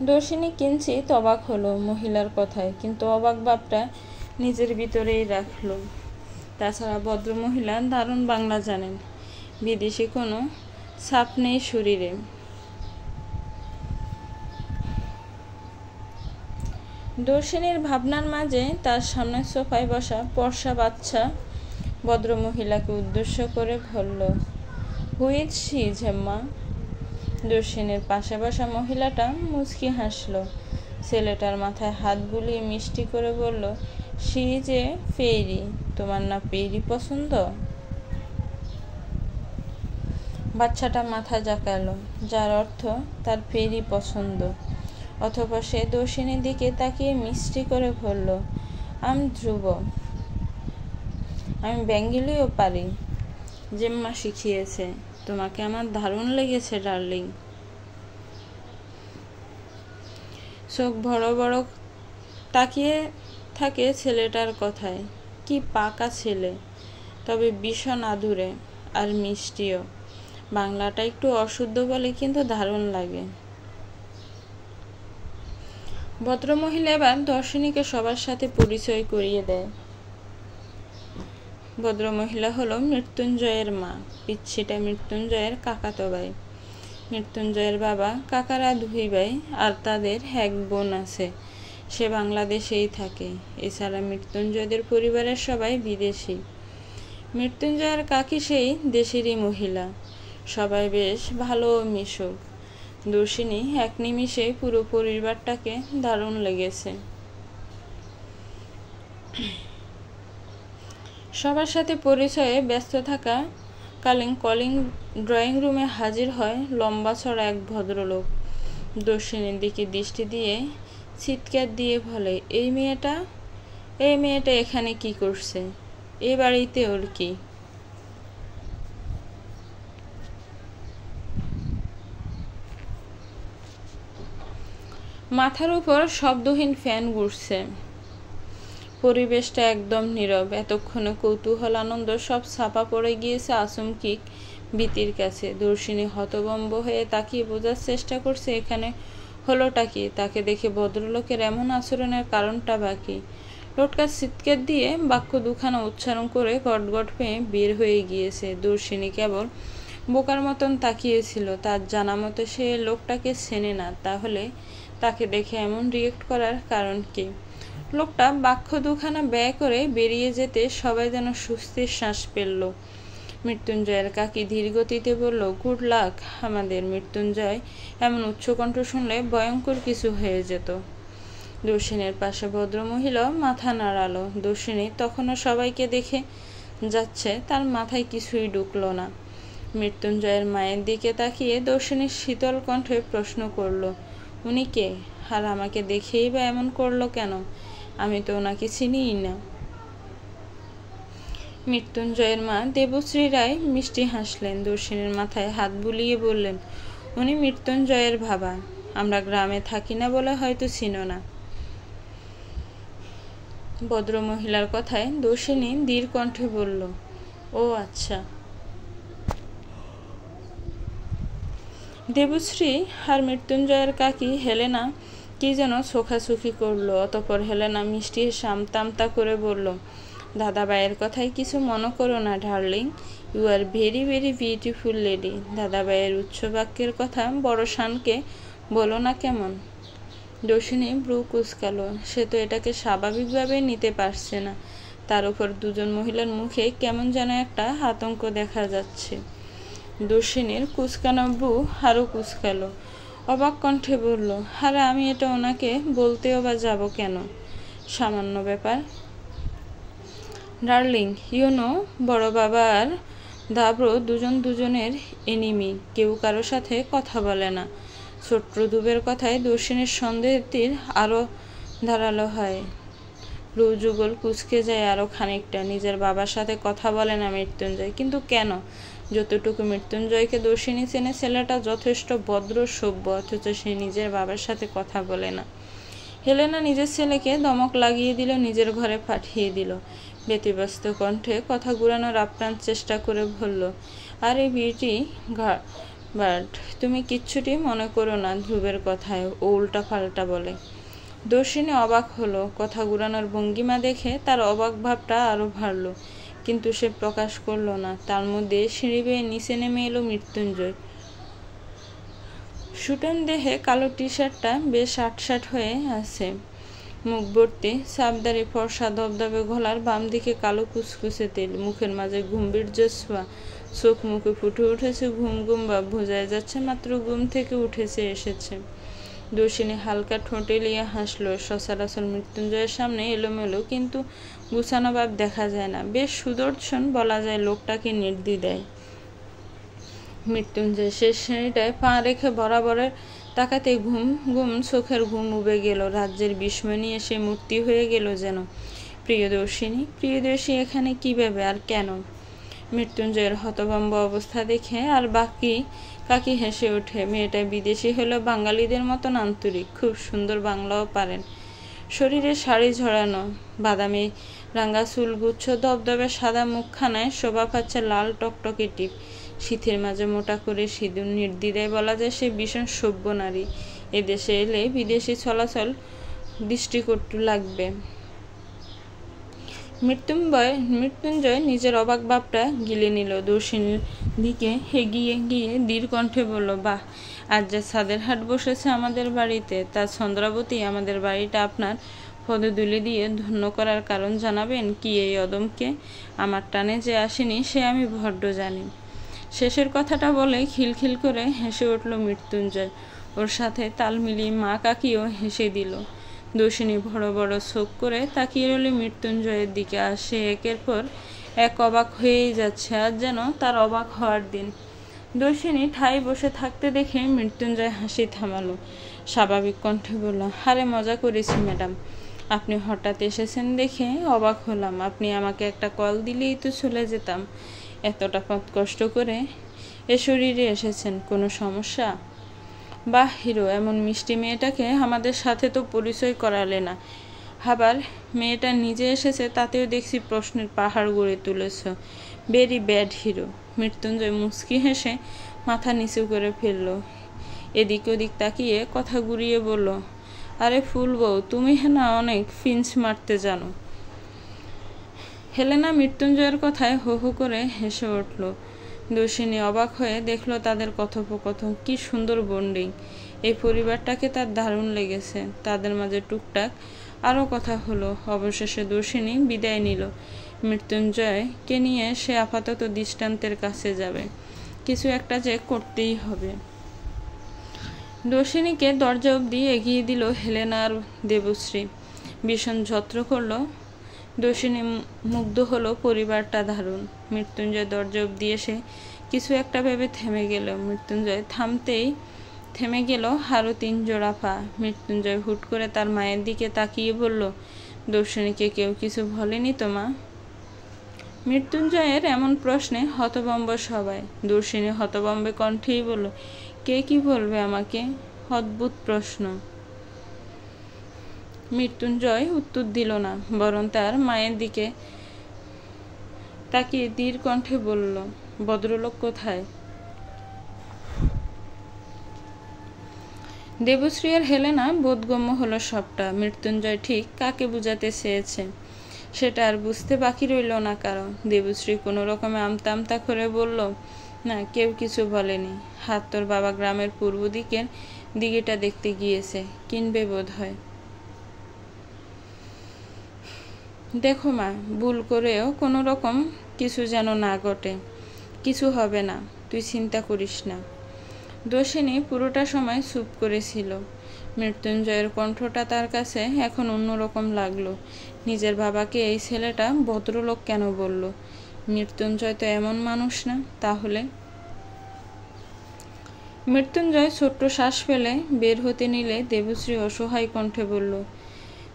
দর্শিনী কিঞ্চিত অবাক হলো মহিলার কথায়, কিন্তু অবাক ভাবটা নিজের ভিতরেই রাখলো। তাছাড়া ভদ্রমহিলা দারুণ বাংলা জানেন, বিদেশি কোনো ছাপ নেই শরীরে। দর্শিনীর ভাবনার মাঝে তার সামনের সোফায় বসা পর্সা বাচ্চা ভদ্রমহিলাকে উদ্দেশ্য করে বলল, হুইচ শি ঝেম্মা? দর্শিনীর পাশে বসা মহিলাটা মুচকি হাসল, ছেলেটার মাথায় হাত বুলিয়ে মিষ্টি করে বলল, শি যে ফেরি, তোমার না পেরি পছন্দ? বাচ্চাটা মাথা জাকালো, যার অর্থ তার পেরি পছন্দ। অথবা সে দর্শিনীর দিকে তাকিয়ে মিষ্টি করে বলল, আমি ধ্রুব, আমি বেঙ্গলিও পারি, জেম্মা শিখিয়েছে। তোমাকে আমার দারুণ লেগেছে ডার্লিং। চোখ বড় বড় তাকিয়ে থাকে ছেলেটার কথায়। কি পাকা ছেলে, তবে ভীষণ আদুরে আর মিষ্টিও। বাংলাটা একটু অশুদ্ধ বলে, কিন্তু দারুণ লাগে। ভদ্রমহিলা এবার দর্শনীকে সবার সাথে পরিচয় করিয়ে দেয়। ভদ্রমহিলা হলো মৃত্যুঞ্জয়ের মা, পিচ্ছিটা মৃত্যুঞ্জয়ের কাকাতো ভাই। মৃত্যুঞ্জয়ের বাবা কাকারা 2 ভাই আর তাদের এক বোন আছে, সে বাংলাদেশেই থাকে। এছাড়া মৃত্যুঞ্জয়দের পরিবারের সবাই বিদেশি। মৃত্যুঞ্জয়ের কাকি সেই দেশেরই মহিলা। সবাই বেশ ভালো মিশুক। দর্শিনী এক নিমিষে পুরো পরিবারটাকে দারুণ লেগেছে। সবার সাথে পরিচয়ে ব্যস্ত থাকা কালীন কলিং ড্রয়িং রুমে হাজির হয় লম্বা চড়া এক ভদ্রলোক। দর্শিনীর দিকে দৃষ্টি দিয়ে চিৎকার দিয়ে বলে, এই মেয়েটা এখানে কি করছে? এ বাড়িতে ওর কি? মাথার উপর শব্দহীন ফ্যান ঘুরছে। পরিবেশটা একদম নীরব। এতক্ষণে কৌতূহল আনন্দ সব ছাপা পড়ে গিয়েছে আচমকিক ভীতির কাছে। দর্শিনী হতভম্ব হয়ে তাকিয়ে বোঝার চেষ্টা করছে এখানে হলোটা কি। তাকে দেখে ভদ্রলোকের এমন আচরণের কারণটা বাকি। লোকটা চিৎকার দিয়ে বাক্য দুখানা উচ্চারণ করে গটগট পেয়ে বের হয়ে গিয়েছে। দর্শিনী কেবল বোকার মতন তাকিয়েছিল। তার জানা মতে সে লোকটাকে চেনে না, তাহলে তাকে দেখে এমন রিয়েক্ট করার কারণ কি? লোকটা বাক্য দুখানা ব্যয় করে বেরিয়ে যেতে সবাই যেন স্বস্তির শ্বাস ফেলল। মৃত্যুঞ্জয়ের কাকি ধীর গতিতে বলল, গুড লাক আমাদের। মৃত্যুঞ্জয় এমন উচ্চকণ্ঠ শুনলে ভয়ঙ্কর কিছু হয়ে যেত। দর্শিনীর পাশে ভদ্রমহিলা মাথা নাড়ালো। দর্শিনী তখনও সবাইকে দেখে যাচ্ছে, তার মাথায় কিছুই ঢুকল না। মৃত্যুঞ্জয়ের মায়ের দিকে তাকিয়ে দর্শিনীর শীতল কণ্ঠে প্রশ্ন করল, উনি কে? আর আমাকে দেখেই বা এমন করলো কেন? আমি তো ওনাকে চিনিই না। মৃত্যুঞ্জয়ের মা দেবশ্রী রায় মিষ্টি হাসলেন। দর্শিনীর মাথায় হাত বুলিয়ে বললেন, উনি মৃত্যুঞ্জয়ের বাবা। আমরা গ্রামে থাকি না বলে হয়তো চিনো না। ভদ্রমহিলার কথায় দর্শিনী ধীর কণ্ঠে বলল, ও আচ্ছা। দেবশ্রী আর মৃত্যুঞ্জয়ের কাকি হেলেনা কি যেন চোখাচোখি করলো। অতঃপর হেলেনা মিষ্টি আমতা করে বলল, দাদাভাইয়ের কথায় কিছু মনে করো না darling, you are very very beautiful lady. দাদাভাইয়ের উচ্চ বাক্যের কথা বড় শানকে বলো না কেমন? দর্শিনী ব্রু কুচকালো। সে তো এটাকে স্বাভাবিকভাবে নিতে পারছে না। তার উপর দুজন মহিলার মুখে কেমন যেন একটা আতঙ্ক দেখা যাচ্ছে। দর্শিনীর কুচকানো ব্রু আরো কুচকালো। অবাক কণ্ঠে বলল, আরে আমি এটা ওনাকে বলতেও বা যাব কেন? সামান্য ব্যাপার। ডার্লিং, ইউনো বড় বাবা আর দাব্রো দুজনের এনিমি, কেউ কারো সাথে কথা বলে না। ছোট্ট দুবের কথায় দর্শিনীর সন্দেহের তীর আরো ধারালো হয়। যুগল কুচকে যায় আরো খানিকটা। নিজের বাবার সাথে কথা বলে না মৃত্যুঞ্জয়, কিন্তু কেন? যতটুকু মৃত্যুঞ্জয়কে দর্শিনী চেনে, ছেলেটা যথেষ্ট ভদ্র সভ্য, অথচ সে নিজের বাবার সাথে কথা বলে না। হেলেনা নিজের ছেলেকে ধমক লাগিয়ে দিল, নিজের ঘরে পাঠিয়ে দিল। ব্যতিব্যস্ত কণ্ঠে কথা ঘুরানোর আপ্রাণ চেষ্টা করে বলল, আরে বিউটি বাট, তুমি কিচ্ছুটি মনে করো না ধ্রুবের কথায়, ও উল্টা পাল্টা বলে। দর্শিনী অবাক হলো। কথা ঘুরানোর ভঙ্গিমা দেখে তার অবাক ভাবটা আরো বাড়ল, কিন্তু সে প্রকাশ করল না। তার মধ্যে সিঁড়ি বেয়ে নিচে নেমে এলো মৃত্যুঞ্জয়। সুটান দেহে কালো টি শার্টটা বেশ আটসাট হয়ে আছে। মুখ ভর্তি সাবদারি, ফর্সা ধবধবে গলার বাম দিকে কালো কুচকুচে তেল। মুখের মাঝে গম্ভীর্য ছোঁয়া। চোখ মুখে ফুটে উঠেছে ঘুম ঘুম ভাব। বোঝাই যাচ্ছে মাত্র ঘুম থেকে এসেছে। দর্শিনী হালকা ঠোঁটে লিয়ে হাসলো। সচরাচর মৃত্যুঞ্জয়ের সামনে এলোমেলো কিন্তু গুছানো ভাব দেখা যায় না। বেশ সুদর্শন বলা যায় লোকটাকে, নির্দ্বিধায়। মৃত্যুঞ্জয় শেষ শ্রেণীটায় পা রেখে বরাবরের তাকাতে ঘুম ঘুম চোখের ঘুম উবে গেল। রাজ্যের বিস্ময় নিয়ে সে মূর্তি হয়ে গেল যেন। প্রিয়দর্শিনী এখানে কিভাবে আর কেন? মৃত্যুঞ্জয়ের হতভম্ব অবস্থা দেখে আর বাকি কাকি হেসে ওঠে। মেয়েটা বিদেশি হলেও বাঙালিদের মতন আন্তরিক, খুব সুন্দর বাংলাও পারেন। শরীরে শাড়ি ঝরানো, বাদামি রাঙ্গা চুলগুচ্ছ, দবদবে সাদা মুখখানায় শোভা পাচ্ছে লাল টকটকে টিপ। শীতের মাঝে মোটা করে সিঁদুর, নির্দ্বিধায় বলা যায় সে ভীষণ সভ্য নারী। এদেশে এলে বিদেশি চলাচল দৃষ্টিকটু লাগবে। মৃত্যুঞ্জয় নিজের অবাক ভাবটা গিলে নিল। দর্শিনীর দিকে এগিয়ে গিয়ে দৃঢ় কণ্ঠে বলল, বাহ, আজ যে ছাদের হাট বসেছে আমাদের বাড়িতে, তা চন্দ্রাবতী আমাদের বাড়িটা আপনার পদধূলি দিয়ে ধন্য করার কারণ জানাবেন কি? এই অদমকে আমার টানে যে আসেনি সে আমি বড্ড জানি। শেষের কথাটা বলে খিলখিল করে হেসে উঠল মৃত্যুঞ্জয়। ওর সাথে তাল মিলিয়ে মা কাকিও হেসে দিল। দর্শিনী বড় বড় চোখ করে তাকিয়ে রইল মৃত্যুঞ্জয়ের দিকে। আর সে একের পর এক অবাক হয়েই যাচ্ছে। আজ যেন তার অবাক হওয়ার দিন। দর্শিনী ঠাই বসে থাকতে দেখে মৃত্যুঞ্জয় হাসি থামালো। স্বাভাবিক কণ্ঠে বলল, আরে মজা করেছি ম্যাডাম, আপনি হঠাৎ এসেছেন দেখে অবাক হলাম। আপনি আমাকে একটা কল দিলেই তো চলে যেতাম। এতটা পথ কষ্ট করে এ শরীরে এসেছেন, কোনো সমস্যা? বাহ হিরো, এমন মিষ্টি মেয়েটাকে আমাদের সাথে তো পরিচয় করালে না। আবার মেয়েটা নিজে এসেছে, তাতেও দেখছি প্রশ্নের পাহাড় গড়ে তুলেছ। Very bad hero. মৃত্যুঞ্জয় মুচকি হেসে মাথা নিচু করে ফেলল। এদিক ওদিক তাকিয়ে কথা ঘুরিয়ে বলল, আরে ফুল বউ, তুমি না অনেক ফিঞ্চ মারতে জানো। হেলেনা মৃত্যুঞ্জয়ের কথায় হো হো করে হেসে উঠল। দর্শিনী অবাক হয়ে দেখল তাদের কথোপকথন। কি সুন্দর বন্ডিং! এই পরিবারটাকে তার দারুণ লেগেছে। তাদের মাঝে টুকটাক আরও কথা হলো। অবশেষে দর্শিনী বিদায় নিল। মৃত্যুঞ্জয়কে নিয়ে সে আপাতত দৃষ্টান্তের কাছে যাবে। কিছু একটা যে করতেই হবে। দর্শিনীকে দরজা অবধি এগিয়ে দিল হেলেনা আর দেবশ্রী। ভীষণ যত্ন করল। দর্শিনী মুগ্ধ হলো, পরিবারটা দারুণ। মৃত্যুঞ্জয় দরজা অবধি এসে কিছু একটা ভেবে থেমে গেল। মৃত্যুঞ্জয় থামতেই থেমে গেল আরও 3 জোড়া পা। মৃত্যুঞ্জয় হুট করে তার মায়ের দিকে তাকিয়ে বলল, দর্শিনীকে কেউ কিছু বলেনি তো মা? মৃত্যুঞ্জয়ের এমন প্রশ্নে হতভম্ব সবাই। দর্শিনী হতভম্বে কণ্ঠেই বলল, কে কি বলবে আমাকে? অদ্ভুত প্রশ্ন। মৃত্যুঞ্জয় উত্তর দিল না, বরং তার মায়ের দিকে তাকিয়ে দৃঢ় কণ্ঠে বলল, ভদ্রলোক কোথায়? দেবশ্রী আর হেলেনা বোধগম্য হলো সবটা। মৃত্যুঞ্জয় ঠিক কাকে বুঝাতে চেয়েছে সেটা আর বুঝতে বাকি রইল না কারো। দেবশ্রী কোনো রকমে আমতা আমতা করে বলল, না, কেউ কিছু বলেনি। হাত তোর বাবা গ্রামের পূর্ব দিকের দিঘিটা দেখতে গিয়েছে, কিনবে বোধ হয়। দেখো মা, ভুল করেও কোনো রকম কিছু যেন না ঘটে। কিছু হবে না, তুই চিন্তা করিস না। দর্শিনী পুরোটা সময় চুপ করেছিল। মৃত্যুঞ্জয়ের কণ্ঠটা তার কাছে এখন অন্যরকম লাগলো। নিজের বাবাকে এই ছেলেটা ভদ্রলোক কেন বলল? মৃত্যুঞ্জয় তো এমন মানুষ না। তাহলে? মৃত্যুঞ্জয় ছোট্ট শ্বাস ফেলে বের হতে নিলে দেবশ্রী অসহায় কণ্ঠে বলল,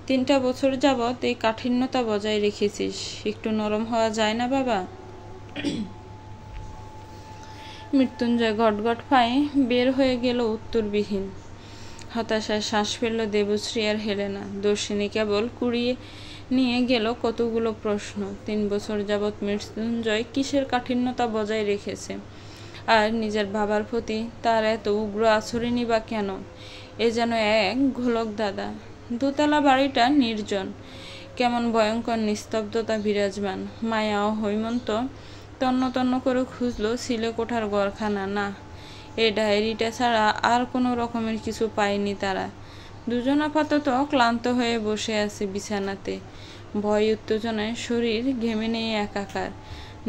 3টা বছর যাবৎ এই কাঠিন্যতা বজায় রেখেছিস, একটু নরম হওয়া যায় না বাবা? মৃত্যুঞ্জয় গটগট পায়ে বের হয়ে গেল উত্তরবিহীন। হতাশায় শ্বাস ফেলল দেবশ্রী আর হেলেনা। দর্শিনী কেবল কুড়িয়ে নিয়ে গেল কতগুলো প্রশ্ন। 3 বছর যাবৎ মৃত্যুঞ্জয় কিসের কাঠিন্যতা বজায় রেখেছে? আর নিজের বাবার প্রতি তার এত উগ্র আচরণই বা কেন? এ যেন এক ঘোলক দাদা। দোতলা বাড়িটা নির্জন, কেমন ভয়ঙ্কর নিস্তব্ধতা বিরাজমান। মায়া ও হৈমন্ত তন্ন তন্ন করে খুঁজলো সিলেকোঠার ঘরখানা। না, এই ডায়েরিটা ছাড়া আর কোনো রকমের কিছু পায়নি তারা। দুজন আপাতত ক্লান্ত হয়ে বসে আছে বিছানাতে। ভয় উত্তেজনায় শরীর ঘেমে নিয়ে একাকার।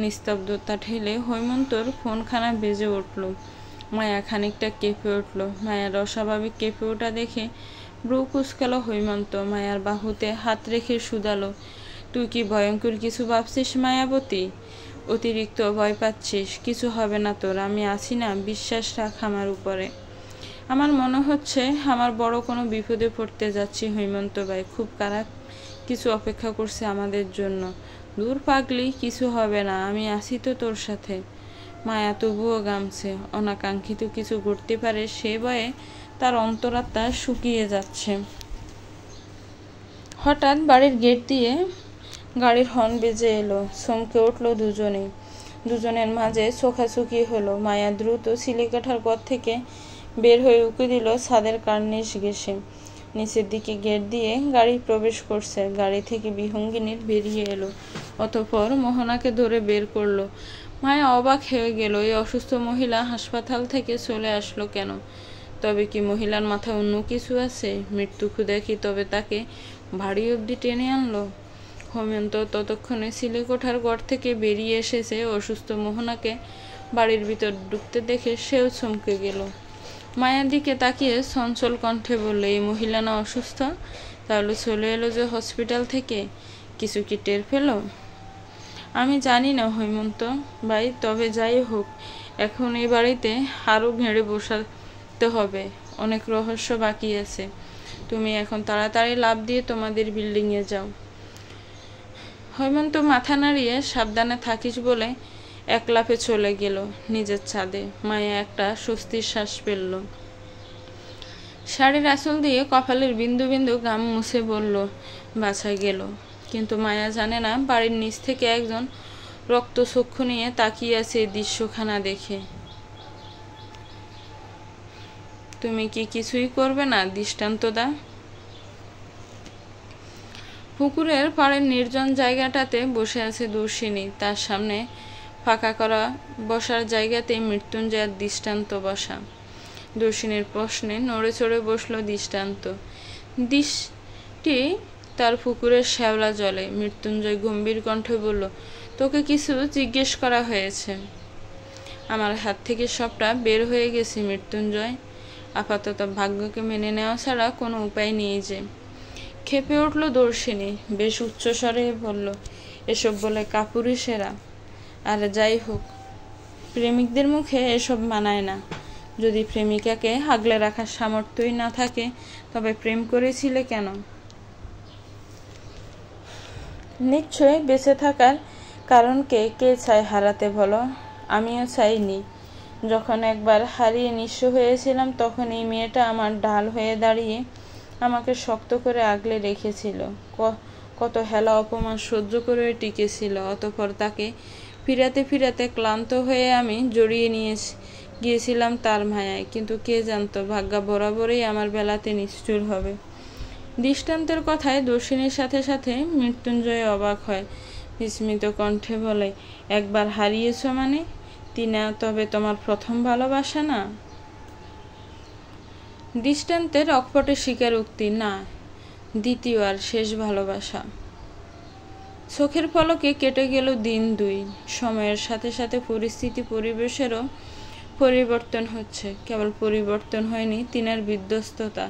নিস্তব্ধতা ঠেলে হৈমন্তর ফোনখানা বেজে উঠল। মায়া খানিকটা কেঁপে উঠল। মায়ার অস্বাভাবিক কেঁপে ওঠা দেখে ব্রু কুঁচকাল হৈমন্ত। মায়ার বাহুতে হাত রেখে শুধালো, তুই কি ভয়ঙ্কর কিছু ভাবছিস মায়াবতী? অতিরিক্ত ভয় পাচ্ছিস? কিছু হবে না তোর, আমি আছি না, বিশ্বাস রাখ আমার উপরে। আমার মনে হচ্ছে আমার বড় কোনো বিপদে পড়তে যাচ্ছি হেমন্ত ভাই। খুব খারাপ কিছু অপেক্ষা করছে আমাদের জন্য। দূর পাগলি, কিছু হবে না, আমি আছি তো তোর সাথে। মায়া তবুও গামছে। অনাকাঙ্ক্ষিত কিছু ঘটতে পারে সে ভয়ে তার অন্তরাত্মা শুকিয়ে যাচ্ছে। হঠাৎ বাড়ির গেট দিয়ে গাড়ির হর্ন বেজে এলো। চমকে উঠল দুজনেই। দুজনের মাঝে চোখাচোখি হলো। মায়া দ্রুত সিলিকাঠার ঘর থেকে বের হয়ে উঁকি দিল ছাদের কার্নিশ ঘেঁষে। নিচের দিকে গেট দিয়ে গাড়ি প্রবেশ করছে। গাড়ি থেকে বিহঙ্গিনীর বেরিয়ে এলো, অতঃপর মোহনাকে ধরে বের করলো। মায়া অবাক হয়ে গেল, এই অসুস্থ মহিলা হাসপাতাল থেকে চলে আসলো কেন? তবে কি মহিলার মাথায় অন্য কিছু আছে? মৃত্যু ক্ষুধা কি তবে তাকে বাড়ি অবধি টেনে আনলো? হেমন্ত ততক্ষণে সিলিকোঠার ঘর থেকে বেরিয়ে এসেছে। অসুস্থ মোহনাকে বাড়ির ভিতর ঢুকতে দেখে সেও চমকে গেল। মায়ের দিকে তাকিয়ে চঞ্চল কণ্ঠে বলল, এই মহিলা না অসুস্থ? তাহলে চলে এলো যে হসপিটাল থেকে? কিছু কি টের পেল? আমি জানি না হেমন্ত ভাই, তবে যাই হোক এখন এই বাড়িতে আরও ঘেড়ে বসাতে হবে। অনেক রহস্য বাকি আছে। তুমি এখন তাড়াতাড়ি লাফ দিয়ে তোমাদের বিল্ডিংয়ে যাও। হেমন্ত মাথা নাড়িয়ে সাবধানে থাকিস বলে এক লাফে চলে গেল নিজের ছাদে। মায়া একটা স্বস্তির শ্বাস ফেলল। শাড়ির আঁচল দিয়ে কপালের বিন্দু বিন্দু ঘাম মুছে বলল, বাঁচা গেল। কিন্তু মায়া জানে না বাড়ির নিচ থেকে একজন রক্তচক্ষু নিয়ে তাকিয়ে আছে এই দৃশ্যখানা দেখে। তুমি কি কিছুই করবে না? দৃষ্টান্ত দাও। পুকুরের পাড়ের নির্জন জায়গাটাতে বসে আছে দর্শিনী। তার সামনে ফাঁকা করা বসার জায়গাতেই মৃত্যুঞ্জয়ের দৃষ্টান্ত বসা। দর্শিনীর প্রশ্নে নড়ে চড়ে বসল দৃষ্টান্ত। দৃষ্টি তার পুকুরের শ্যাওলা জলে। মৃত্যুঞ্জয় গম্ভীর কণ্ঠে বলল, তোকে কিছু জিজ্ঞেস করা হয়েছে। আমার হাত থেকে সবটা বের হয়ে গেছে মৃত্যুঞ্জয়। আপাতত ভাগ্যকে মেনে নেওয়া ছাড়া কোনো উপায় নেই যে। খেপে উঠল দর্শিনী, বেশ উচ্চস্বরে বলল, এসব বলে কাপুরুষেরা। আর যাই হোক, প্রেমিকদের মুখে এসব মানায় না। যদি প্রেমিকাকে আগলে রাখার সামর্থ্যই না থাকে তবে প্রেম করেছিলে কেন? নিশ্চয়ই বেঁচে থাকার কারণকে কে চায় হারাতে বলো? আমিও চাইনি। যখন একবার হারিয়ে নিঃস্ব হয়েছিলাম তখন এই মেয়েটা আমার ঢাল হয়ে দাঁড়িয়ে আমাকে শক্ত করে আগলে রেখেছিল। কত হেলা অপমান সহ্য করে টিকেছিল। অতঃপর তাকে ফিরাতে ফিরাতে ক্লান্ত হয়ে আমি জড়িয়ে গিয়েছিলাম তার মায়ায়। কিন্তু কে জানতো ভাগ্য বরাবরই আমার বেলাতে নিষ্ঠুর হবে। দৃষ্টান্তের কথায় দর্শিনীর সাথে সাথে মৃত্যুঞ্জয় অবাক হয়। বিস্মিত কণ্ঠে বলে, একবার হারিয়েছ মানে? তিনা তবে তোমার প্রথম ভালোবাসা না? দৃষ্টান্তের অকপটে স্বীকারোক্তি, না, দ্বিতীয় আর শেষ ভালোবাসা। চোখের পলকে কেটে গেল দিন দুই। সময়ের সাথে সাথে পরিস্থিতি পরিবেশেরও পরিবর্তন হচ্ছে। কেবল পরিবর্তন হয়নি তিনার বিধ্বস্ততা,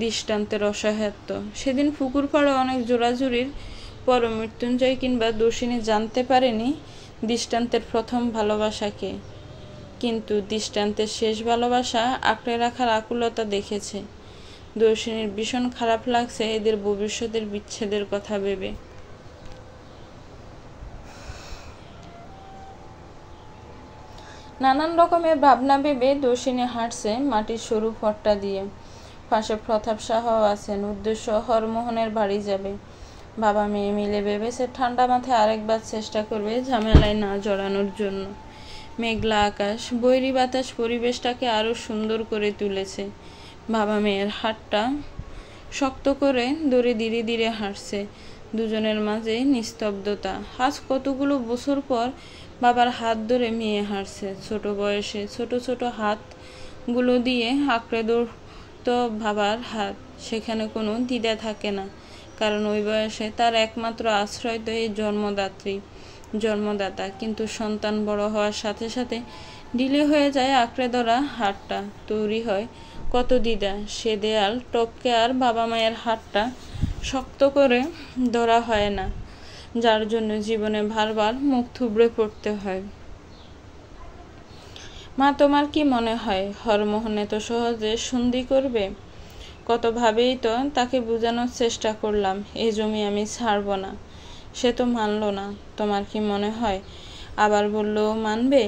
দৃষ্টান্তের অসহায়ত্ব। সেদিন পুকুর পাড়ে অনেক জোড়াজুড়ির পর মৃত্যুঞ্জয় কিংবা দর্শিনী জানতে পারেনি দৃষ্টান্তের প্রথম ভালোবাসাকে। কিন্তু দৃষ্টান্তের শেষ ভালোবাসা আঁকড়ে রাখার আকুলতা দেখেছে। দর্শিনীর ভীষণ খারাপ লাগছে এদের ভবিষ্যতের বিচ্ছেদের কথা ভেবে। নানান রকমের ভাবনা ভেবে দর্শিনী হাঁটছে মাটির সরু পথটা দিয়ে। পাশে প্রতাপ সাহাও আছেন। উদ্দেশ্য হরমোহনের বাড়ি যাবে। বাবা মেয়ে মিলে ভেবেছে ঠান্ডা মাথায় আরেকবার চেষ্টা করবে ঝামেলায় না জড়ানোর জন্য। মেঘলা আকাশ, বৈরী বাতাস পরিবেশটাকে আরো সুন্দর করে তুলেছে। বাবা মেয়ের হাতটা শক্ত করে ধরে ধীরে ধীরে হাঁটছে। দুজনের মাঝে নিস্তব্ধতা। আজ কতগুলো বছর পর বাবার হাত ধরে মেয়ে হাঁটছে। ছোট বয়সে ছোট ছোট হাতগুলো দিয়ে আঁকড়ে ধরতো বাবার হাত। সেখানে কোনো দ্বিধা থাকে না, কারণ ওই বয়সে তার একমাত্র আশ্রয় তো এই জন্মদাতা। কিন্তু সন্তান বড় হওয়ার সাথে সাথে ঢিলে হয়ে যায় আঁকড়ে ধরা হাতটা। তৈরি হয় কত দ্বিধা। সে দেয়াল টপকে আর বাবা মায়ের হাতটা শক্ত করে ধরা হয় না, যার জন্য জীবনে বারবার মুখ থুবড়ে পড়তে হয়। মা, তোমার কি মনে হয় হরমোহন এত সহজে সন্ধি করবে? কতভাবেই তো তাকে বোঝানোর চেষ্টা করলাম এই জমি আমি ছাড়ব না, সে তো মানল না। তোমার কি মনে হয় আবার বললেও মানবে?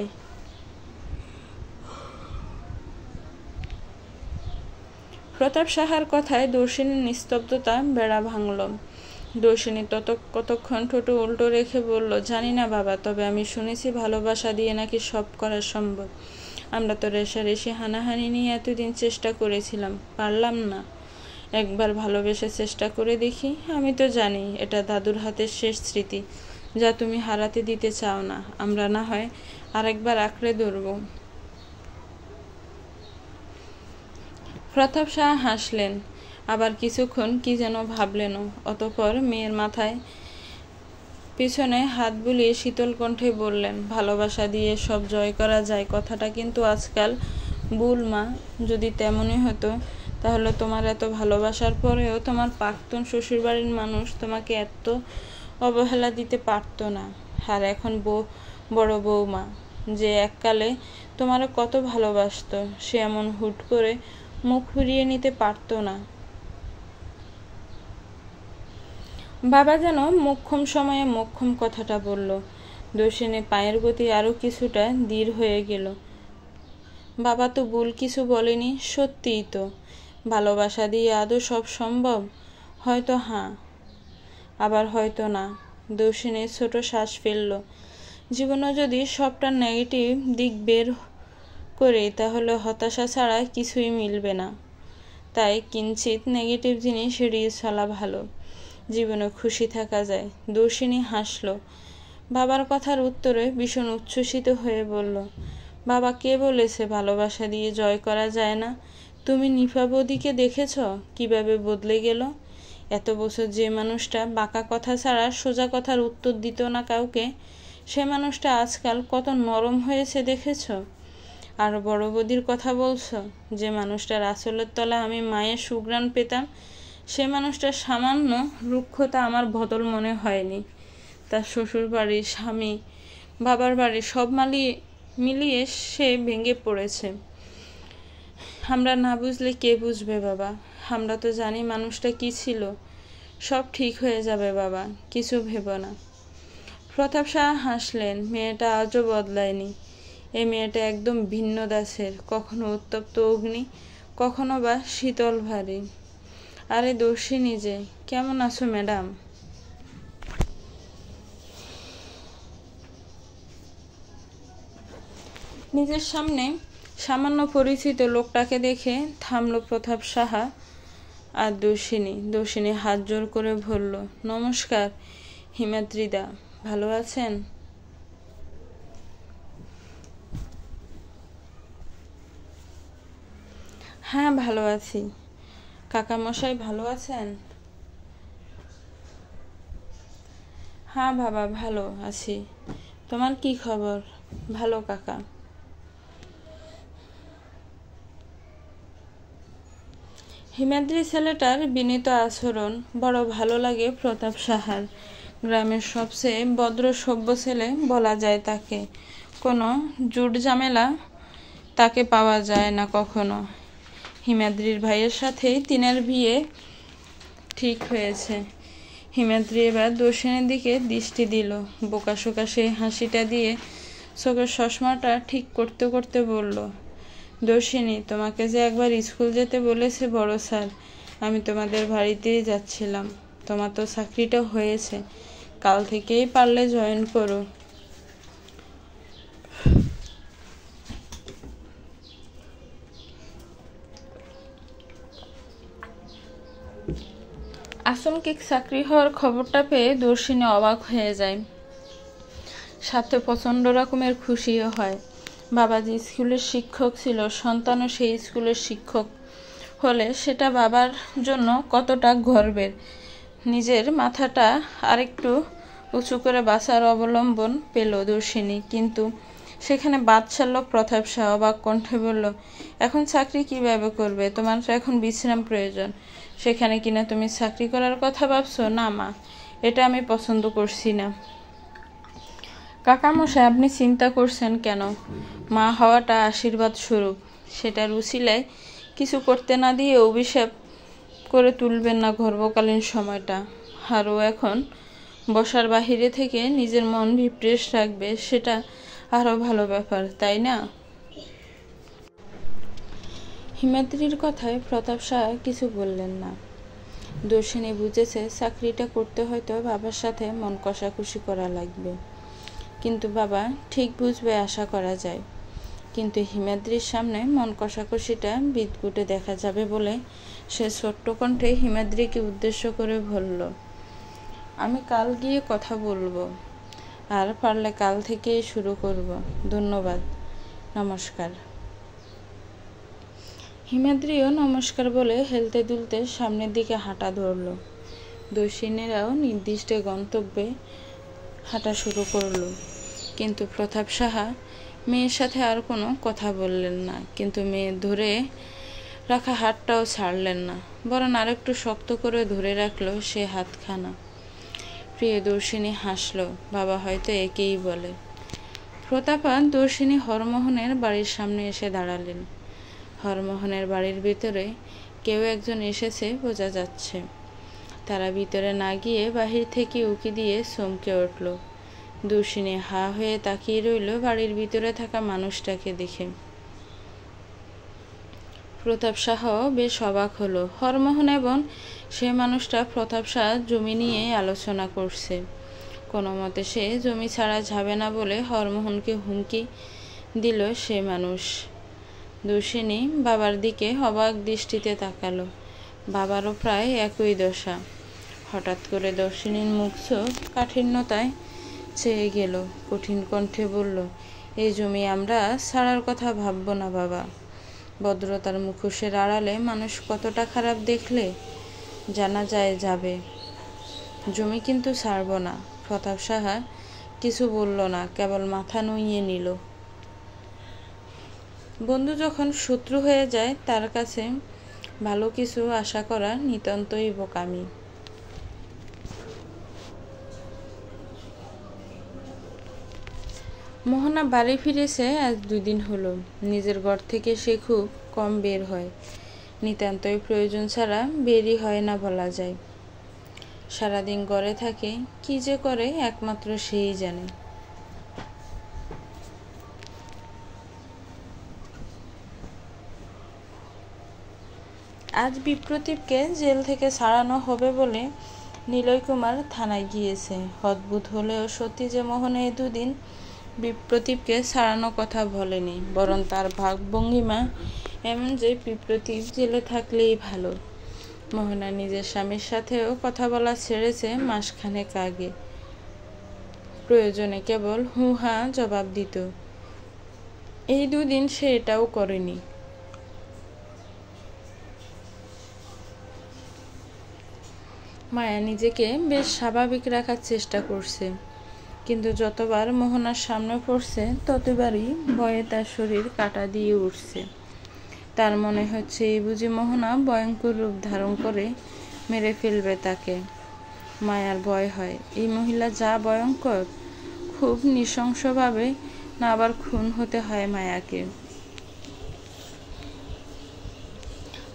প্রতাপ সাহার কথায় দর্শিনীর নিস্তব্ধতা বেড়া ভাঙল। দর্শিনী কতক্ষণ ঠোঁটো উল্টো রেখে বলল, জানি না বাবা, তবে আমি শুনেছি ভালোবাসা দিয়ে নাকি সব করা সম্ভব। আমরা তো রেষারেষি হানাহানি নিয়ে এতদিন চেষ্টা করেছিলাম, পারলাম না। একবার ভালোবেসে চেষ্টা করে দেখি। আমি তো জানি এটা দাদুর হাতের শেষ স্মৃতি, যা তুমি হারাতে দিতে চাও না। আমরা না হয় আরেকবার আঁকড়ে ধরব। প্রতাপ শাহ হাসলেন, আবার কিছুক্ষণ কি যেন ভাবলেন, অতঃপর মেয়ের মাথায় পিছনে হাত বুলিয়ে শীতল কণ্ঠে বললেন, ভালোবাসা দিয়ে সব জয় করা যায় কথাটা কিন্তু আজকাল ভুল মা। যদি তেমনই হতো তাহলে তোমার এত ভালোবাসার পরেও তোমার প্রাক্তন শ্বশুরবাড়ির মানুষ তোমাকে এত অবহেলা দিতে পারতো না। আর এখন বড় বৌমা, যে এককালে তোমারও কত ভালোবাসতো, সে এমন হুট করে মুখ ফিরিয়ে নিতে পারতো না। বাবা যেন মোক্ষম সময়ে মোক্ষম কথাটা বলল। দর্শিনী পায়ের গতি আরো কিছুটা ধীর হয়ে গেল। বাবা তো ভুল কিছু বলেনি, সত্যিই তো। ভালোবাসা দিয়ে আদৌ সব সম্ভব? হয়তো হ্যাঁ, আবার হয়তো না। দর্শিনী ছোট শ্বাস ফেলল। জীবনে যদি সবটা নেগেটিভ দিক বের করে, তাহলে হতাশা ছাড়া কিছুই মিলবে না। তাই কিঞ্চিত নেগেটিভ জিনিস এড়িয়ে চলা ভালো, জীবনে খুশি থাকা যায়। দর্শিনী হাসল। বাবার কথার উত্তরে ভীষণ উচ্ছ্বসিত হয়ে বলল, বাবা, কে বলেছে ভালোবাসা দিয়ে জয় করা যায় না? তুমি নিফা বৌদিকে দেখেছ কিভাবে বদলে গেল? এত বছর যে মানুষটা বাঁকা কথা ছাড়া সোজা কথার উত্তর দিত না কাউকে, সে মানুষটা আজকাল কত নরম হয়েছে দেখেছ? আর বড় বৌদির কথা বলছ, যে মানুষটার আঁচলের তলায় আমি মায়ের সুঘ্রাণ পেতাম, সে মানুষটার সামান্য রুক্ষতা আমার বদল মনে হয়নি। তার শ্বশুর বাড়ি, স্বামী, বাবার বাড়ি সব মিলিয়ে সে ভেঙে পড়েছে। আমরা না বুঝলে কে বুঝবে বাবা? আমরা তো জানি মানুষটা কি ছিল। সব ঠিক হয়ে যাবে বাবা, কিছু ভেবো না। প্রতাপ শাহ হাসলেন। মেয়েটা আজও বদলায়নি। এই মেয়েটা একদম ভিন্ন দাসের, কখনো উত্তপ্ত অগ্নি, কখনো বা শীতল ভারী। আরে দর্শিনী যে, কেমন আছো ম্যাডাম? নিজের সামনে সামান্য পরিচিত লোকটাকে দেখে থামল প্রতাপ সাহা আর দর্শিনী হাত জোর করে বলল, নমস্কার হিমাদ্রিদা, ভালো আছেন? হ্যাঁ, ভালো আছি। কাকামশাই ভালো আছেন? হ্যাঁ বাবা, ভালো আছি। তোমার কি খবর? ভালো কাকা। হিমাদ্রি ছেলেটার বিনীত আচরণ বড় ভালো লাগে প্রতাপ সাহার। গ্রামের সবচেয়ে ভদ্র সভ্য ছেলে বলা যায় তাকে। কোনো জুট ঝামেলা তাকে পাওয়া যায় না কখনো। হিমাদ্রির ভাইয়ের সাথেই তিনার বিয়ে ঠিক হয়েছে। হিমাদ্রি এবার দর্শনের দিকে দৃষ্টি দিল। বোকাশোকা সেই হাসিটা দিয়ে চোখের চশমাটা ঠিক করতে করতে বলল, দর্শিনী, তোমাকে যে একবার স্কুল যেতে বলেছে বড় স্যার, আমি তোমাদের বাড়িতেই যাচ্ছিলাম। তোমার তো চাকরিটা হয়েছে, কাল থেকেই পারলে জয়েন করো। আসনকিক চাকরি হওয়ার খবরটা পেয়ে দর্শিনী অবাক হয়ে যায়, সাথে প্রচণ্ড রকমের খুশিও হয়। বাবা যে স্কুলের শিক্ষক ছিল, সন্তানও সেই স্কুলের শিক্ষক হলে সেটা বাবার জন্য কতটা গর্বের। নিজের মাথাটা আরেকটু উঁচু করে বাঁচার অবলম্বন পেল দর্শিনী, কিন্তু সেখানে বাদ ছাড়ল প্রতাপ শাহ। অবাক কণ্ঠে বলল, এখন চাকরি কিভাবে করবে? তোমার তো এখন বিশ্রাম প্রয়োজন। সেখানে কিনা তুমি চাকরি করার কথা ভাবছো? না মা, এটা আমি পছন্দ করছি না। কাকামশাই, আপনি চিন্তা করছেন কেন? মা হওয়াটা আশীর্বাদ স্বরূপ, সেটার উছিলায় কিছু করতে না দিয়ে অভিশাপ করে তুলবেন না গর্ভকালীন সময়টা। আরও এখন বসার বাহিরে থেকে নিজের মন রিফ্রেশ রাখবে, সেটা আরও ভালো ব্যাপার, তাই না? হিমাদ্রির কথায় প্রতাপ সাহা কিছু বললেন না। দর্শিনী বুঝেছে চাকরিটা করতে হয়তো বাবার সাথে মন কষাকষি করা লাগবে, কিন্তু বাবা ঠিক বুঝবে আশা করা যায়। কিন্তু হিমাদ্রির সামনে মন কষাকষিটা বিদঘুটে দেখা যাবে বলে সে ছোট্ট কণ্ঠে হিমাদ্রিকে উদ্দেশ্য করে বলল, আমি কাল গিয়ে কথা বলবো, আর পারলে কাল থেকেই শুরু করব। ধন্যবাদ, নমস্কার। হিমাদ্রিও নমস্কার বলে হেলতে দুলতে সামনের দিকে হাঁটা ধরল। দর্শিনীরাও নির্দিষ্ট গন্তব্যে হাঁটা শুরু করলো। কিন্তু প্রতাপ সাহা মেয়ের সাথে আর কোনো কথা বললেন না, কিন্তু মেয়ে ধরে রাখা হাতটাও ছাড়লেন না, বরং আরেকটু শক্ত করে ধরে রাখলো সে হাতখানা। প্রিয়দর্শিনী হাসল, বাবা হয়তো একেই বলে। প্রতাপা দর্শিনী হরমোহনের বাড়ির সামনে এসে দাঁড়ালেন। হরমোহনের বাড়ির ভিতরে কেউ একজন এসেছে বোঝা যাচ্ছে। তারা ভিতরে না গিয়ে বাহির থেকে উকি দিয়ে চমকে উঠল। দর্শিনী হা হয়ে তাকিয়ে রইল বাড়ির ভিতরে থাকা মানুষটাকে দেখে। প্রতাপ সাহ বেশ অবাক হলো। হরমোহন এবং সে মানুষটা প্রতাপ সাহা জমি নিয়ে আলোচনা করছে। কোনো মতে সে জমি ছাড়া যাবে না বলে হরমোহনকে হুমকি দিল সে মানুষ। দর্শিনী বাবার দিকে অবাক দৃষ্টিতে তাকালো। বাবারও প্রায় একই দশা। হঠাৎ করে দর্শিনীর মুখ চোখ কাঠিন্যতায় চেয়ে গেল। কঠিন কণ্ঠে বলল, এই জমি আমরা ছাড়ার কথা ভাববো না বাবা। ভদ্রতার মুখোশের আড়ালে মানুষ কতটা খারাপ দেখলে জানা যায় যাবে। জমি কিন্তু ছাড়ব না। প্রতাপ সাহা কিছু বলল না, কেবল মাথা নুইয়ে নিল। বন্ধু যখন শত্রু হয়ে যায় তার কাছে ভালো কিছু আশা করা নিতান্তই বোকামি। মোহনা বাড়ি ফিরেছে আজ 2 দিন হলো। নিজের ঘর থেকে সে খুব কম বের হয়, নিতান্তই প্রয়োজন ছাড়া বেরই হয় না বলা যায়। সারাদিন ঘরে থাকে, কি যে করে একমাত্র সেই জানে। আজ বিপ্রতীপকে জেল থেকে ছাড়ানো হবে বলে নিলয় কুমার থানায় গিয়েছে। অদ্ভুত হলেও সত্যি যে মোহনা এই 2 দিন বিপ্রতীপকে ছাড়ানো কথা বলেনি, বরং তার ভাবভঙ্গিমা এমন যে বিপ্রতীপ জেলে থাকলেই ভালো। মোহনা নিজের স্বামীর সাথেও কথা বলা ছেড়েছে মাসখানেক আগে। প্রয়োজনে কেবল হু হা জবাব দিত। এই 2 দিন সে এটাও করেনি। মায়া নিজেকে বেশ স্বাভাবিক রাখার চেষ্টা করছে, কিন্তু যতবার মোহনার সামনে পড়ছে ততবারই ভয়ে তার শরীর কাঁটা দিয়ে উঠছে। তার মনে হচ্ছে এই বুঝি মোহনা ভয়ঙ্কর রূপ ধারণ করে মেরে ফেলবে তাকে। মায়ার ভয় হয় এই মহিলা যা ভয়ঙ্কর, খুব নৃশংসভাবে না আবার খুন হতে হয় মায়াকে।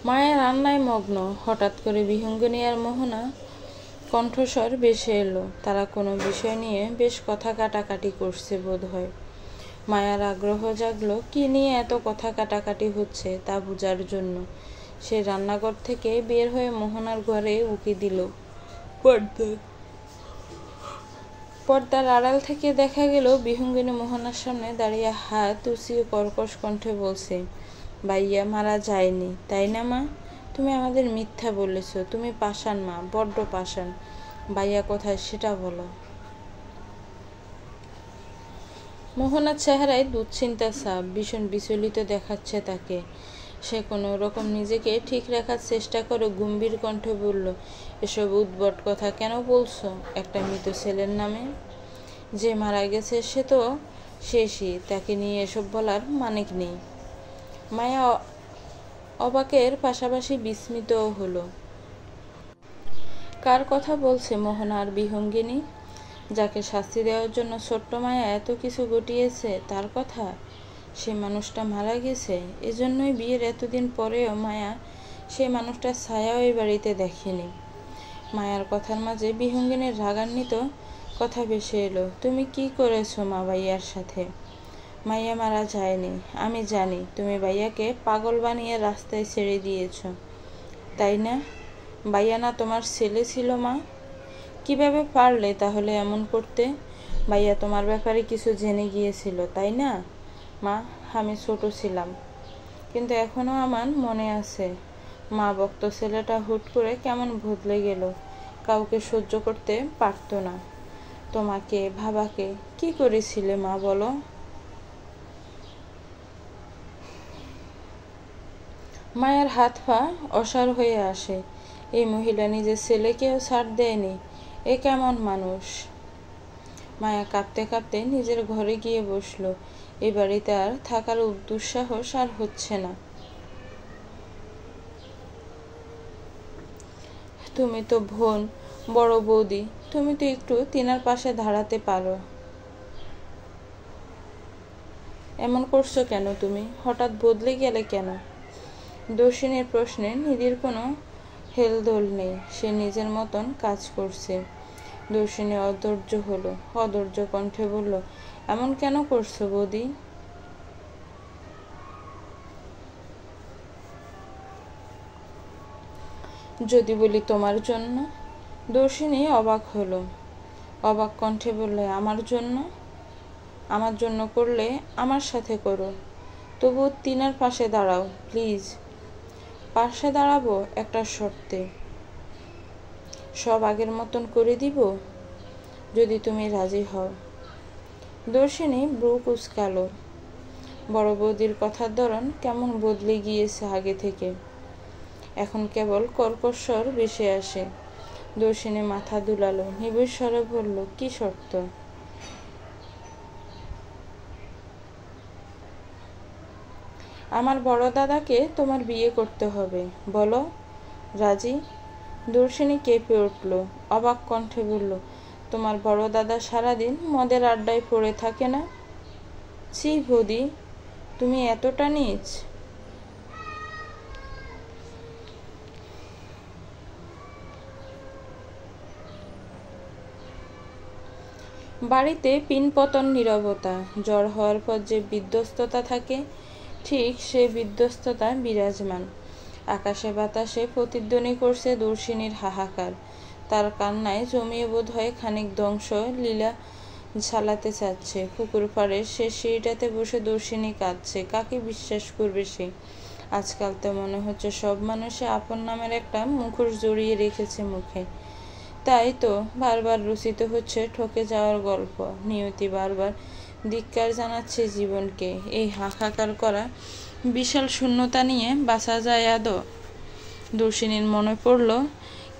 মায়া রান্নায় মগ্ন। হঠাৎ করে বিহঙ্গিনী আর মোহনা কণ্ঠস্বর ভেসে এলো। তারা কোনো বিষয় নিয়ে বেশ কথা কাটাকাটি করছে বোধ হয়। মায়ার আগ্রহ জাগলো কি নিয়ে এত কথা কাটাকাটি হচ্ছে তা বোঝার জন্য। সে রান্নাঘর থেকে বের হয়ে মোহনার ঘরে উকি দিল। পর্দার আড়াল থেকে দেখা গেল বিহঙ্গিনী মোহনার সামনে দাঁড়িয়ে হাত উঁচিয়ে কর্কশ কণ্ঠে বলছে, ভাইয়া মারা যায়নি, তাই না মা? তুমি আমাদের মিথ্যা বলেছ। তুমি পাষাণ মা, বড্ড পাষাণ। ভাইয়া কোথায় সেটা বলো। মোহনার চেহারায় দুশ্চিন্তার ছাপ, ভীষণ বিচলিত দেখাচ্ছে তাকে। সে কোনো রকম নিজেকে ঠিক রাখার চেষ্টা করে গম্ভীর কণ্ঠে বলল, এসব উদ্ভট কথা কেন বলছো একটা মৃত ছেলের নামে? যে মারা গেছে সে তো শেষই, তাকে নিয়ে এসব বলার মানেক নেই। মায়া অবাকের পাশাপাশি বিস্মিতও হলো। কার কথা বলছে মোহনা আর বিহঙ্গিনী? যাকে শাস্তি দেওয়ার জন্য ছোট্ট মায়া এত কিছু ঘটিয়েছে তার কথা, সে মানুষটা মারা গেছে। এজন্যই বিয়ের এতদিন পরেও মায়া সেই মানুষটার ছায়াও এই বাড়িতে দেখেনি। মায়ার কথার মাঝে বিহঙ্গিনীর রাগান্বিত কথা ভেসে এলো, তুমি কি করেছো মা ভাইয়ার সাথে? মাইয়া মারা যায়নি, আমি জানি। তুমি ভাইয়াকে পাগল বানিয়ে রাস্তায় ছেড়ে দিয়েছ, তাই না? ভাইয়া না তোমার ছেলে ছিল মা? কিভাবে পারলে তাহলে এমন করতে? ভাইয়া তোমার ব্যাপারে কিছু জেনে গিয়েছিল, তাই না? মা, আমি ছোট ছিলাম, কিন্তু এখনো আমার মনে আছে মা বক্ত ছেলেটা হুট করে কেমন বদলে গেল, কাউকে সহ্য করতে পারতো না। তোমাকে, বাবাকে কি করেছিলে মা বলো? মায়ের হাত পা অসাড় হয়ে আসে। এই মহিলা নিজের ছেলেকেও ছাড় দেয়নি, এ কেমন মানুষ? মায়া কাঁপতে কাঁপতে নিজের ঘরে গিয়ে বসলো। এ বাড়িতে আর থাকার দুঃসাহস আর হচ্ছে না। তুমি তো বোন, বড় বৌদি, তুমি তো একটু তিনার পাশে দাঁড়াতে পারো। এমন করছো কেন তুমি? হঠাৎ বদলে গেলে কেন? দর্শিনীর প্রশ্নে নিধির কোনো হেলদোল নেই, সে নিজের মতন কাজ করছে। দর্শিনী অধৈর্য কণ্ঠে বলল, এমন কেন করছো বৌদি? যদি বলি তোমার জন্য? দর্শিনী অবাক কণ্ঠে বলল, আমার জন্য? আমার জন্য করলে আমার সাথে করো, তবু তিনার পাশে দাঁড়াও প্লিজ। পাশে দাঁড়াবো একটা শর্তে। সব আগের মতন করে দিব যদি তুমি রাজি হও। দর্শিনী ব্রু কুঁচকালো। বড় বৌদির কথার ধরন কেমন বদলে গিয়েছে আগে থেকে, এখন কেবল কর্কশ ভেসে আসে। দর্শিনী মাথা দুলালো, নিবিড় স্বরে বলল, কি শর্ত? আমার বড় দাদাকে তোমার বিয়ে করতে হবে, বলো রাজি? দর্শিনী কেঁপে উঠল, অবাক কণ্ঠে বলল, তোমার বড় দাদা সারাদিন মদের আড্ডায় পড়ে থাকে না? ছি বৌদি, তুমি এতটা নীচ? বাড়িতে পিনপতন নীরবতা। জ্বর হওয়ার পর যে বিধ্বস্ততা থাকে, ঠিক সে বিধ্বস্ততা বিরাজমান। আকাশে বাতাসে প্রতিধ্বনি করছে দর্শিনীর হাহাকার। তার কান্নায় জমিয়ে বোধ হয় খানিক ধ্বংস লীলা ঝালাতে চাচ্ছে। পুকুর পাড়ের সে সিঁড়িটাতে বসে দর্শিনী কাঁদছে। কাকে বিশ্বাস করবে সে? আজকাল তো মনে হচ্ছে সব মানুষে আপন নামের একটা মুখোশ জড়িয়ে রেখেছে মুখে। তাই তো বারবার রচিত হচ্ছে ঠকে যাওয়ার গল্প। নিয়তি বারবার ধিক্কার জানাচ্ছে জীবনকে। এই হাহাকার করা বিশাল শূন্যতা নিয়ে বাঁচা যায় আদৌ? দর্শিনীর মনে পড়ল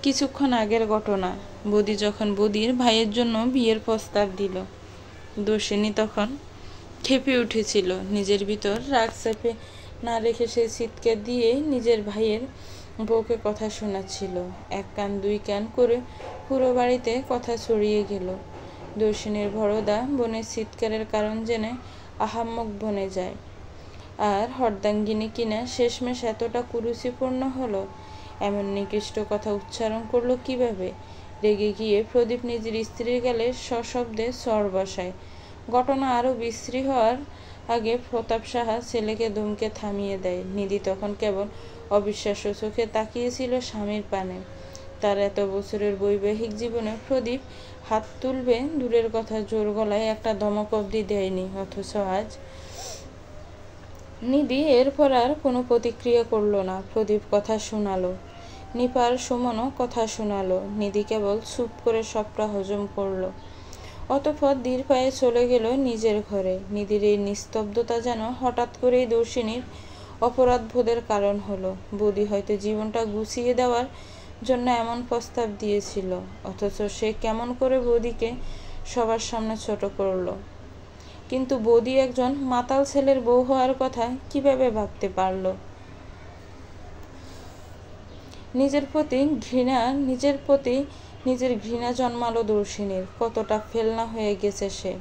কিছুক্ষণ আগের ঘটনা। বৌদি যখন বৌদির ভাইয়ের জন্য বিয়ের প্রস্তাব দিল, দর্শিনী তখন খেপে উঠেছিল। নিজের ভিতর রাগ চেপে না রেখে সে চিৎকার দিয়ে নিজের ভাইয়ের বউকে কথা শোনাচ্ছিল। এক কান দুই কান করে পুরো বাড়িতে কথা ছড়িয়ে গেল। দর্শিনীর বড়দা বোনের চিৎকারের কারণ জেনে আহাম্মক বনে যায়। আর হরদাঙ্গিনী কিনা শেষমেশ এতটা কুরুচিপূর্ণ হলো, এমন নিকৃষ্ট কথা উচ্চারণ করলো কিভাবে? রেগে গিয়ে প্রদীপ নিজের স্ত্রীর গালে সশব্দে চড় বসায়। ঘটনা আরো বিশ্রী হওয়ার আগে প্রতাপ সাহা ছেলেকে ধমকে থামিয়ে দেয়। নিধি তখন কেবল অবিশ্বাস্য চোখে তাকিয়েছিল স্বামীর পানে। তার এত বছরের বৈবাহিক জীবনে প্রদীপ হাত তুলবে দূরের কথা, জোর গলায় একটা ধমক অবধি দেয়নি। অথচ আজ নিধি এরপর আর কোনো প্রতিক্রিয়া করল না। প্রদীপ কথা শোনালো, নিপার সুমনও কথা শোনালো। নিধি কেবল চুপ করে সবটা হজম করলো। অতঃপর ধীর পায়ে চলে গেল নিজের ঘরে। নিধির এই নিস্তব্ধতা যেন হঠাৎ করেই দর্শিনীর অপরাধবোধের কারণ হলো। বৌদি হয়তো জীবনটা গুছিয়ে দেওয়ার জন্য এমন প্রস্তাব দিয়েছিল, অথচ সে কেমন করে বৌদিকে সবার সামনে ছোট করলো। কিন্তু বৌদি একজন মাতাল ছেলের বউ হওয়ার কথা কিভাবে ভাবতে পারল? নিজের প্রতি ঘৃণা, নিজের প্রতি নিজের ঘৃণা জন্মালো দর্শিনীর। কতটা ফেলনা হয়ে গেছে সে।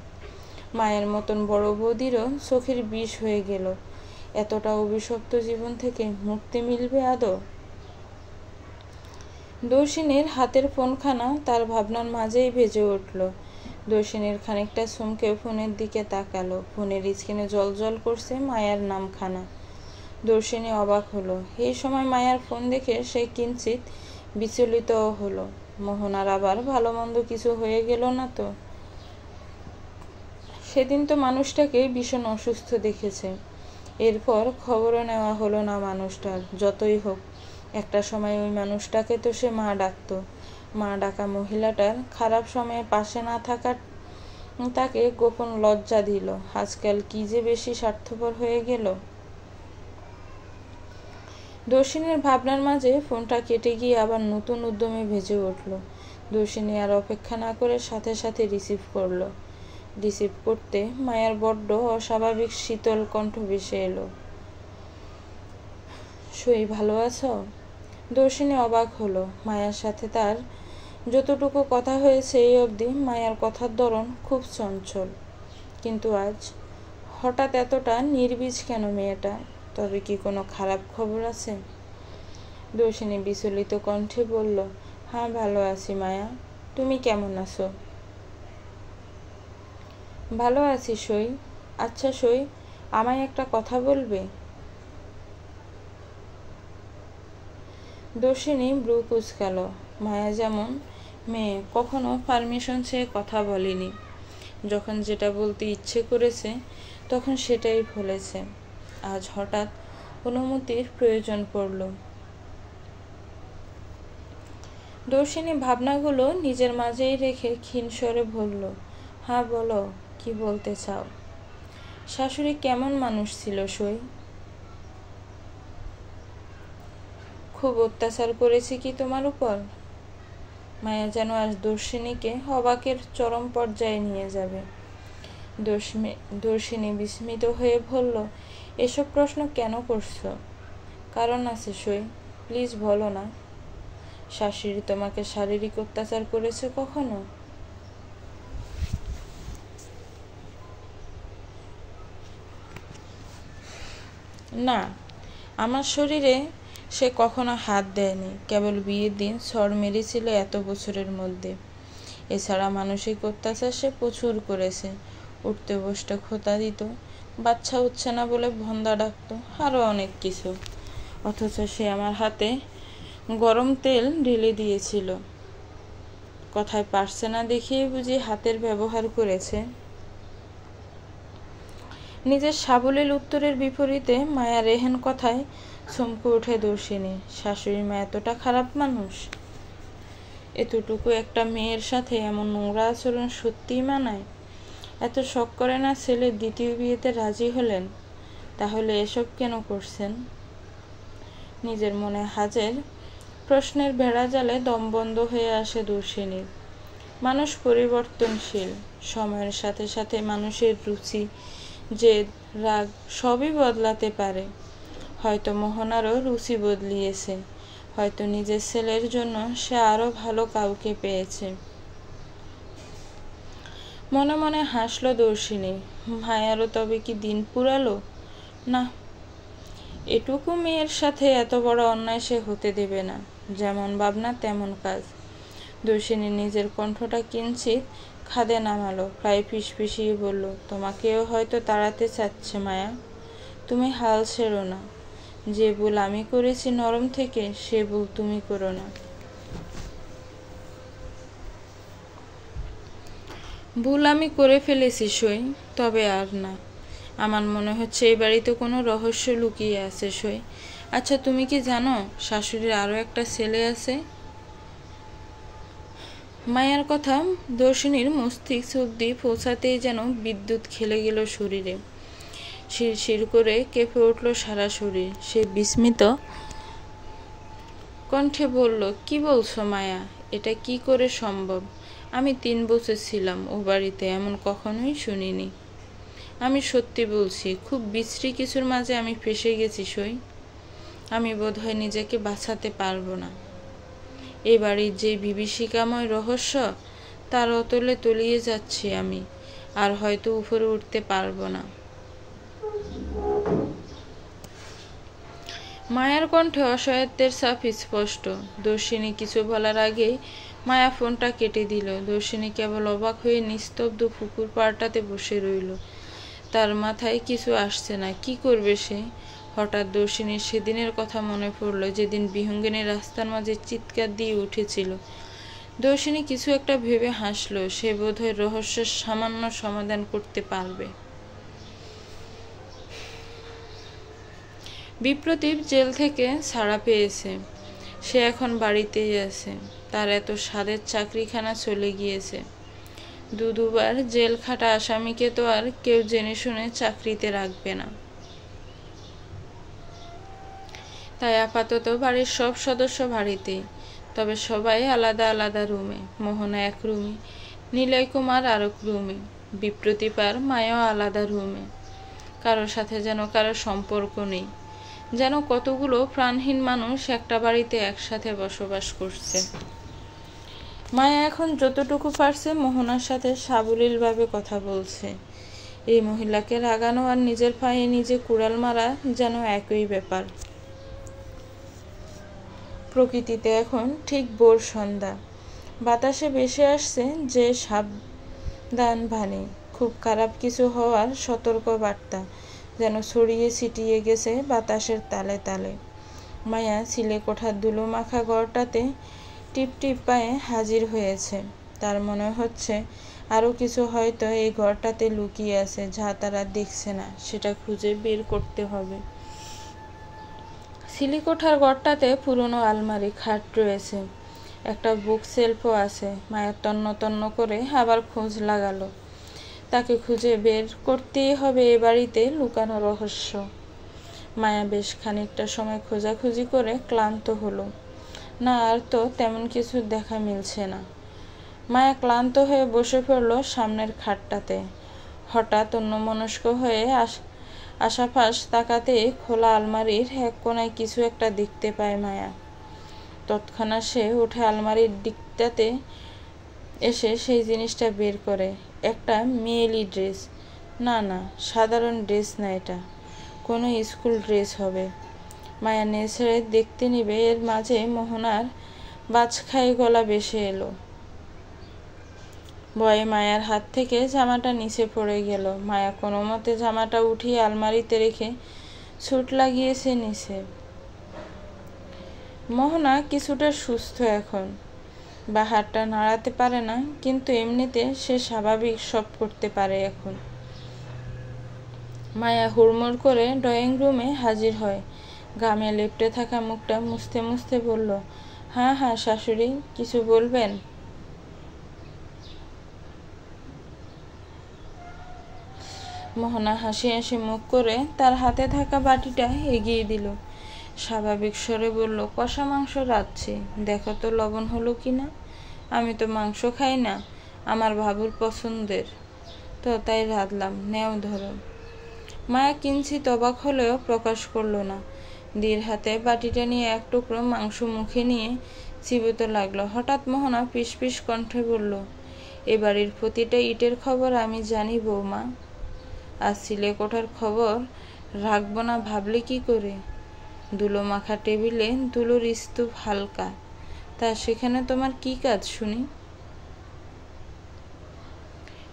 মায়ের মতন বড় বৌদিরও চোখের বিষ হয়ে গেল। এতটা অভিশপ্ত জীবন থেকে মুক্তি মিলবে আদৌ? দর্শিনীর হাতের ফোনখানা তার ভাবনার মাঝেই বেজে উঠল। দর্শিনীর খানিকটা চমকে ফোনের দিকে তাকালো। ফোনের স্ক্রিনে জল করছে মায়ার নামখানা। দর্শিনী অবাক হলো। এই সময় মায়ার ফোন দেখে সে কিঞ্চিত বিচলিতও হলো। মোহনার আবার ভালো মন্দ কিছু হয়ে গেল না তো? সেদিন তো মানুষটাকে ভীষণ অসুস্থ দেখেছে। এরপর খবরও নেওয়া হলো না মানুষটার। যতই হোক, একটা সময় ওই মানুষটাকে তো সে মা ডাকত। মা ডাকা মহিলাটার খারাপ সময়ে পাশে না থাকার তাকে গোপন লজ্জা দিল। আজকাল কি যে বেশি স্বার্থপর হয়ে গেল। দর্শিনীর ভাবনার মাঝে ফোনটা কেটে গিয়ে আবার নতুন উদ্যমে ভেজে উঠল। দর্শিনী আর অপেক্ষা না করে সাথে সাথে রিসিভ করলো। রিসিভ করতে মায়ার বড্ড অস্বাভাবিক শীতল কণ্ঠ ভেসে এলো। সই, ভালো আছো? দর্শিনী অবাক হলো। মায়ার সাথে তার যতটুকু কথা হয়েছে এই অবধি মায়ার কথার ধরন খুব চঞ্চল, কিন্তু আজ হঠাৎ এতটা নির্বীজ কেন মেয়েটা? তবে কি কোনো খারাপ খবর আছে? দর্শিনী বিচলিত কণ্ঠে বলল, হ্যাঁ ভালো আছি মায়া, তুমি কেমন আছো? ভালো আছি সই। আচ্ছা সই, আমায় একটা কথা বলবে? দর্শিনী ব্রু কুঁচকাল। মায়া যেমন মেয়ে, কখনো পারমিশন চেয়ে কথা বলেনি। যখন যেটা বলতে ইচ্ছে করেছে তখন সেটাই বলেছে। আজ হঠাৎ অনুমতির প্রয়োজন পড়ল। দর্শিনী ভাবনাগুলো নিজের মাঝেই রেখে ক্ষীণ স্বরে বলল, হ্যাঁ বলো, কি বলতে চাও? শাশুড়ি কেমন মানুষ ছিল সই? খুব অত্যাচার করেছে কি তোমার উপর? মায়া যেন আজ দর্শিনীকে অবাকের চরম পর্যায়ে নিয়ে যাবে। দর্শিনী বিস্মিত হয়ে বলল, এসব প্রশ্ন কেন করছো? কারণ আছে সই, প্লিজ বলো না। শাশুড়ি তোমাকে শারীরিক অত্যাচার করেছে কখনো? না, আমার শরীরে সে কখনো হাত দেয়নি। কেবল বিয়ের দিন ছড় মেরেছিল এত বছরের মধ্যে। এছাড়া মানসিক অত্যাচার সে প্রচুর করেছে। উঠতে বসতে খোঁতা দিত, বাচ্চা হচ্ছে না বলে ভন্দা ডাকতো, আরও অনেক কিছু। অথচ সে আমার হাতে গরম তেল ঢেলে দিয়েছিল। কথায় পারছে না দেখিয়ে বুঝি হাতের ব্যবহার করেছে। নিজের সাবলীল উত্তরের বিপরীতে মায়ার এহেন কথায় চমকে ওঠে দর্শিনী। শাশুড়ি মা এতটা খারাপ মানুষ? এতটুকু একটা মেয়ের সাথে এমন নোংরা আচরণ সত্যিই মানায়? এত শখ করে না ছেলে দ্বিতীয় বিয়েতে রাজি হলেন? তাহলে এসব কেন করছেন? নিজের মনে হাজার প্রশ্নের বেড়াজালে দম বন্ধ হয়ে আসে দর্শিনীর। মানুষ পরিবর্তনশীল। সময়ের সাথে সাথে মানুষের রুচি, জেদ, রাগ সবই বদলাতে পারে। হয়তো মোহনারও রুচি বদলিয়েছে। হয়তো নিজের ছেলের জন্য সে আরো ভালো কাউকে পেয়েছে। মনে মনে হাসল দর্শিনী। মায়ারও তবে কি দিন ফুরালো? না, এটুকু মেয়ের সাথে এত বড় অন্যায় সে হতে দেবে না। যেমন ভাবনা তেমন কাজ। দর্শিনী নিজের কণ্ঠটা কিঞ্চিত খাদে নামালো, প্রায় ফিসফিসিয়ে বলল, তোমাকেও হয়তো তাড়াতে চাচ্ছে মায়া। তুমি হাল ছেড়ো না। যে ভুল আমি করেছি নরম থেকে, সে ভুল তুমি করো না। ভুল আমি করে ফেলেছি সই, তবে আর না। আমার মনে হচ্ছে এই বাড়িতে কোনো রহস্য লুকিয়ে আছে সই। আচ্ছা, তুমি কি জানো শাশুড়ির আরও একটা ছেলে আছে? মায়ার কথা দর্শিনীর মস্তিষ্ক অব্দি পৌঁছাতেই যেন বিদ্যুৎ খেলে গেল শরীরে। শিরশির করে কেঁপে উঠল সারা শরীর। সে বিস্মিত কণ্ঠে বলল, কি বলছো মায়া? এটা কি করে সম্ভব? আমি 3 বছর ছিলাম ও বাড়িতে, এমন কখনোই শুনিনি। আমি সত্যি বলছি, খুব বিশ্রী কিছুর মাঝে আমি ফেঁসে গেছি সই। আমি বোধহয় নিজেকে বাঁচাতে পারবো না। এ বাড়ির যে বিভীষিকাময় রহস্য, তার অতলে তলিয়ে যাচ্ছি আমি, আর হয়তো উপরে উঠতে পারবো না। মায়ার কণ্ঠে অসহায়ত্বের ছাপ স্পষ্ট। দর্শিনী কিছু বলার আগেই মায়া ফোনটা কেটে দিল। দর্শিনী কেবল অবাক হয়ে নিস্তব্ধ পুকুর পাড়টাতে বসে রইল। তার মাথায় কিছু আসছে না, কি করবে সে। হঠাৎ দর্শিনীর সেদিনের কথা মনে পড়ল, যেদিন বিহঙ্গিনী রাস্তার মাঝে চিৎকার দিয়ে উঠেছিল। দর্শিনী কিছু একটা ভেবে হাসল, সে বোধহয় রহস্যের সামান্য সমাধান করতে পারবে। বিপ্রতীপ জেল থেকে ছাড়া পেয়েছে, সে এখন বাড়িতেই আছে। তার এত স্বাদের চাকরিখানা চলে গিয়েছে। দুবার জেল খাটা আসামিকে তো আর কেউ জেনে শুনে চাকরিতে রাখবে না। তাই আপাতত বাড়ির সব সদস্য বাড়িতেই, তবে সবাই আলাদা আলাদা রুমে। মোহনা এক রুমে, নিলয় কুমার আরেক রুমে, বিপ্রতীপ আর মায়াও আলাদা রুমে। কারোর সাথে যেন কারো সম্পর্ক নেই, যেন কতগুলো প্রাণহীন মানুষ একটা বাড়িতে একসাথে বসবাস করছে। মায়া এখন যতটুকু পারছে মোহনার সাথে সাবলীলভাবে কথা বলছে। এই মহিলাকে রাগানো আর নিজের পায়ে নিজে কুড়াল মারা যেন একই ব্যাপার। প্রকৃতিতে এখন ঠিক ভোর সন্ধ্যা। বাতাসে ভেসে আসছে যে সাবধান বাণী, খুব খারাপ কিছু হওয়ার সতর্ক বার্তা যেন ছড়িয়ে ছিটিয়ে গেছে বাতাসের তালে তালে। মায়া ছিলে কোঠার ধুলো মাখা ঘরটাতে টিপ টিপ পায়ে হাজির হয়েছে। তার মনে হচ্ছে আরও কিছু হয়তো এই ঘরটাতে লুকিয়ে আছে, যা তারা দেখছে না। সেটা খুঁজে বের করতে হবে। সিলিকোঠার ঘরটাতে পুরনো আলমারি, খাট রয়েছে, একটা বুক সেলফও আছে। মায়া তন্ন তন্ন করে আবার খোঁজ লাগালো। তাকে খুঁজে বের করতেই হবে এ বাড়িতে লুকানো রহস্য। মায়া বেশ খানিকটা সময় খোঁজাখুঁজি করে ক্লান্ত হলো। না, আর তো তেমন কিছু দেখা মিলছে না। মায়া ক্লান্ত হয়ে বসে পড়ল সামনের খাটটাতে। হঠাৎ অন্যমনস্ক হয়ে আশাপাশ তাকাতে খোলা আলমারির এক কোনায় কিছু একটা দেখতে পায় মায়া। তৎক্ষণাৎ সে উঠে আলমারির দিকটাতে এসে সেই জিনিসটা বের করে। একটা মেয়েলি ড্রেস। না না, সাধারণ ড্রেস না, এটা কোনো স্কুল ড্রেস হবে। মায়া নেছড়ে দেখতে নিবে, এর মাঝে মোহনার বাজখাই গলা ভেসে এলো। ভয়ে মায়ার হাত থেকে জামাটা নিচে পড়ে গেল। মায়া কোনো মতে জামাটা উঠিয়ে আলমারিতে রেখে ছুট লাগিয়েছে নিচে। মোহনা কিছুটা সুস্থ এখন, বা হাতটা নাড়াতে পারে না, কিন্তু এমনিতে সে স্বাভাবিক সব করতে পারে এখন। মায়া হুড়মুড় করে ড্রয়িং রুমে হাজির হয়। ঘামে লেপ্টে থাকা মুখটা মুছতে মুছতে বলল, হ্যাঁ হ্যাঁ শাশুড়ি, কিছু বলবেন? মোহনা হাসি হাসি মুখ করে তার হাতে থাকা বাটিটা এগিয়ে দিল। স্বাভাবিক স্বরে বলল, কষা মাংস রাঁধছি, দেখো তো লবণ হলো কিনা। আমি তো মাংস খাই না, আমার বাবুর পছন্দের, তো তাই রাঁধলাম, নেও ধরো। মায়া কিঞ্চিত অবাক হলেও প্রকাশ করল না। ধীর হাতে বাটিটা নিয়ে এক টুকরো মাংস মুখে নিয়ে চিবোতে লাগলো। হঠাৎ মোহনা পিস পিস কণ্ঠে বলল, এ বাড়ির প্রতিটা ইটের খবর আমি জানি বৌমা। আর সিলেকোঠার খবর রাখবো না ভাবলে কি করে? ধুলো মাখা টেবিলে ধুলোর স্তূপ হালকা, তা সেখানে তোমার কি কাজ শুনি?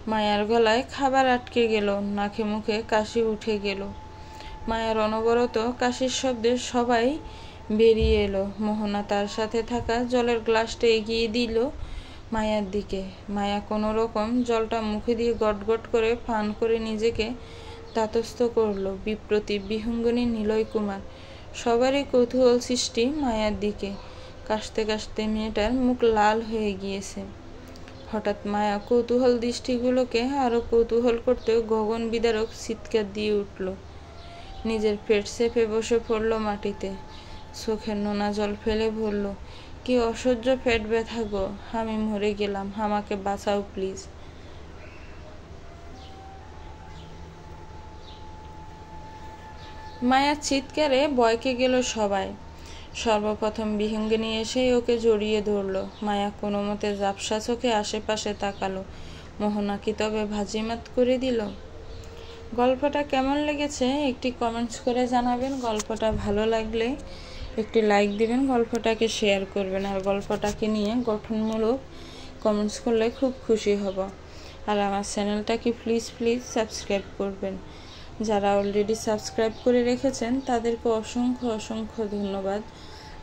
মায়ার গলায় খাবার আটকে গেল, নাকে মুখে কাশি উঠে গেল। মায়ার অনবরত কাশির শব্দে সবাই বেরিয়ে এলো। মোহনা তার সাথে থাকা জলের গ্লাসটা এগিয়ে দিল মায়ার দিকে। মায়া কোনো রকম জলটা মুখে দিয়ে গটগট করে পান করে নিজেকে তাতস্থ করল। বিপ্রতীপ, বিহঙ্গিনী, নিলয় কুমার সবারই কৌতূহল সৃষ্টি মায়ার দিকে। কাশতে কাশতে মেয়েটার মুখ লাল হয়ে গিয়েছে। হঠাৎ মায়া কৌতূহল দৃষ্টিগুলোকে আরো কৌতূহল করতে গগন বিদারক চিৎকার দিয়ে উঠল। নিজের পেট চেপে বসে পড়ল মাটিতে। চোখের নোনা জল ফেলে বলল, কি অসহ্য পেট ব্যথা গো, আমি মরে গেলাম, আমাকে বাঁচাও প্লিজ। মায়ার চিৎকারে ভয়কে গেল সবাই। সর্বপ্রথম বিহঙ্গিনী এসেই ওকে জড়িয়ে ধরল। মায়া কোনো মতে ঝাপসা চোখে আশেপাশে তাকালো। মোহনা কি তবে বাজিমাত করে দিল? গল্পটা কেমন লেগেছে একটি কমেন্টস করে জানাবেন। গল্পটা ভালো লাগলে একটি লাইক দিবেন, গল্পটাকে শেয়ার করবেন, আর গল্পটাকে নিয়ে গঠনমূলক কমেন্টস করলে খুব খুশি হব। আর আমার চ্যানেলটাকে প্লিজ সাবস্ক্রাইব করবেন। যারা অলরেডি সাবস্ক্রাইব করে রেখেছেন তাদেরকে অসংখ্য ধন্যবাদ।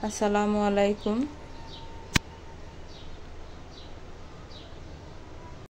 আসসালামু আলাইকুম।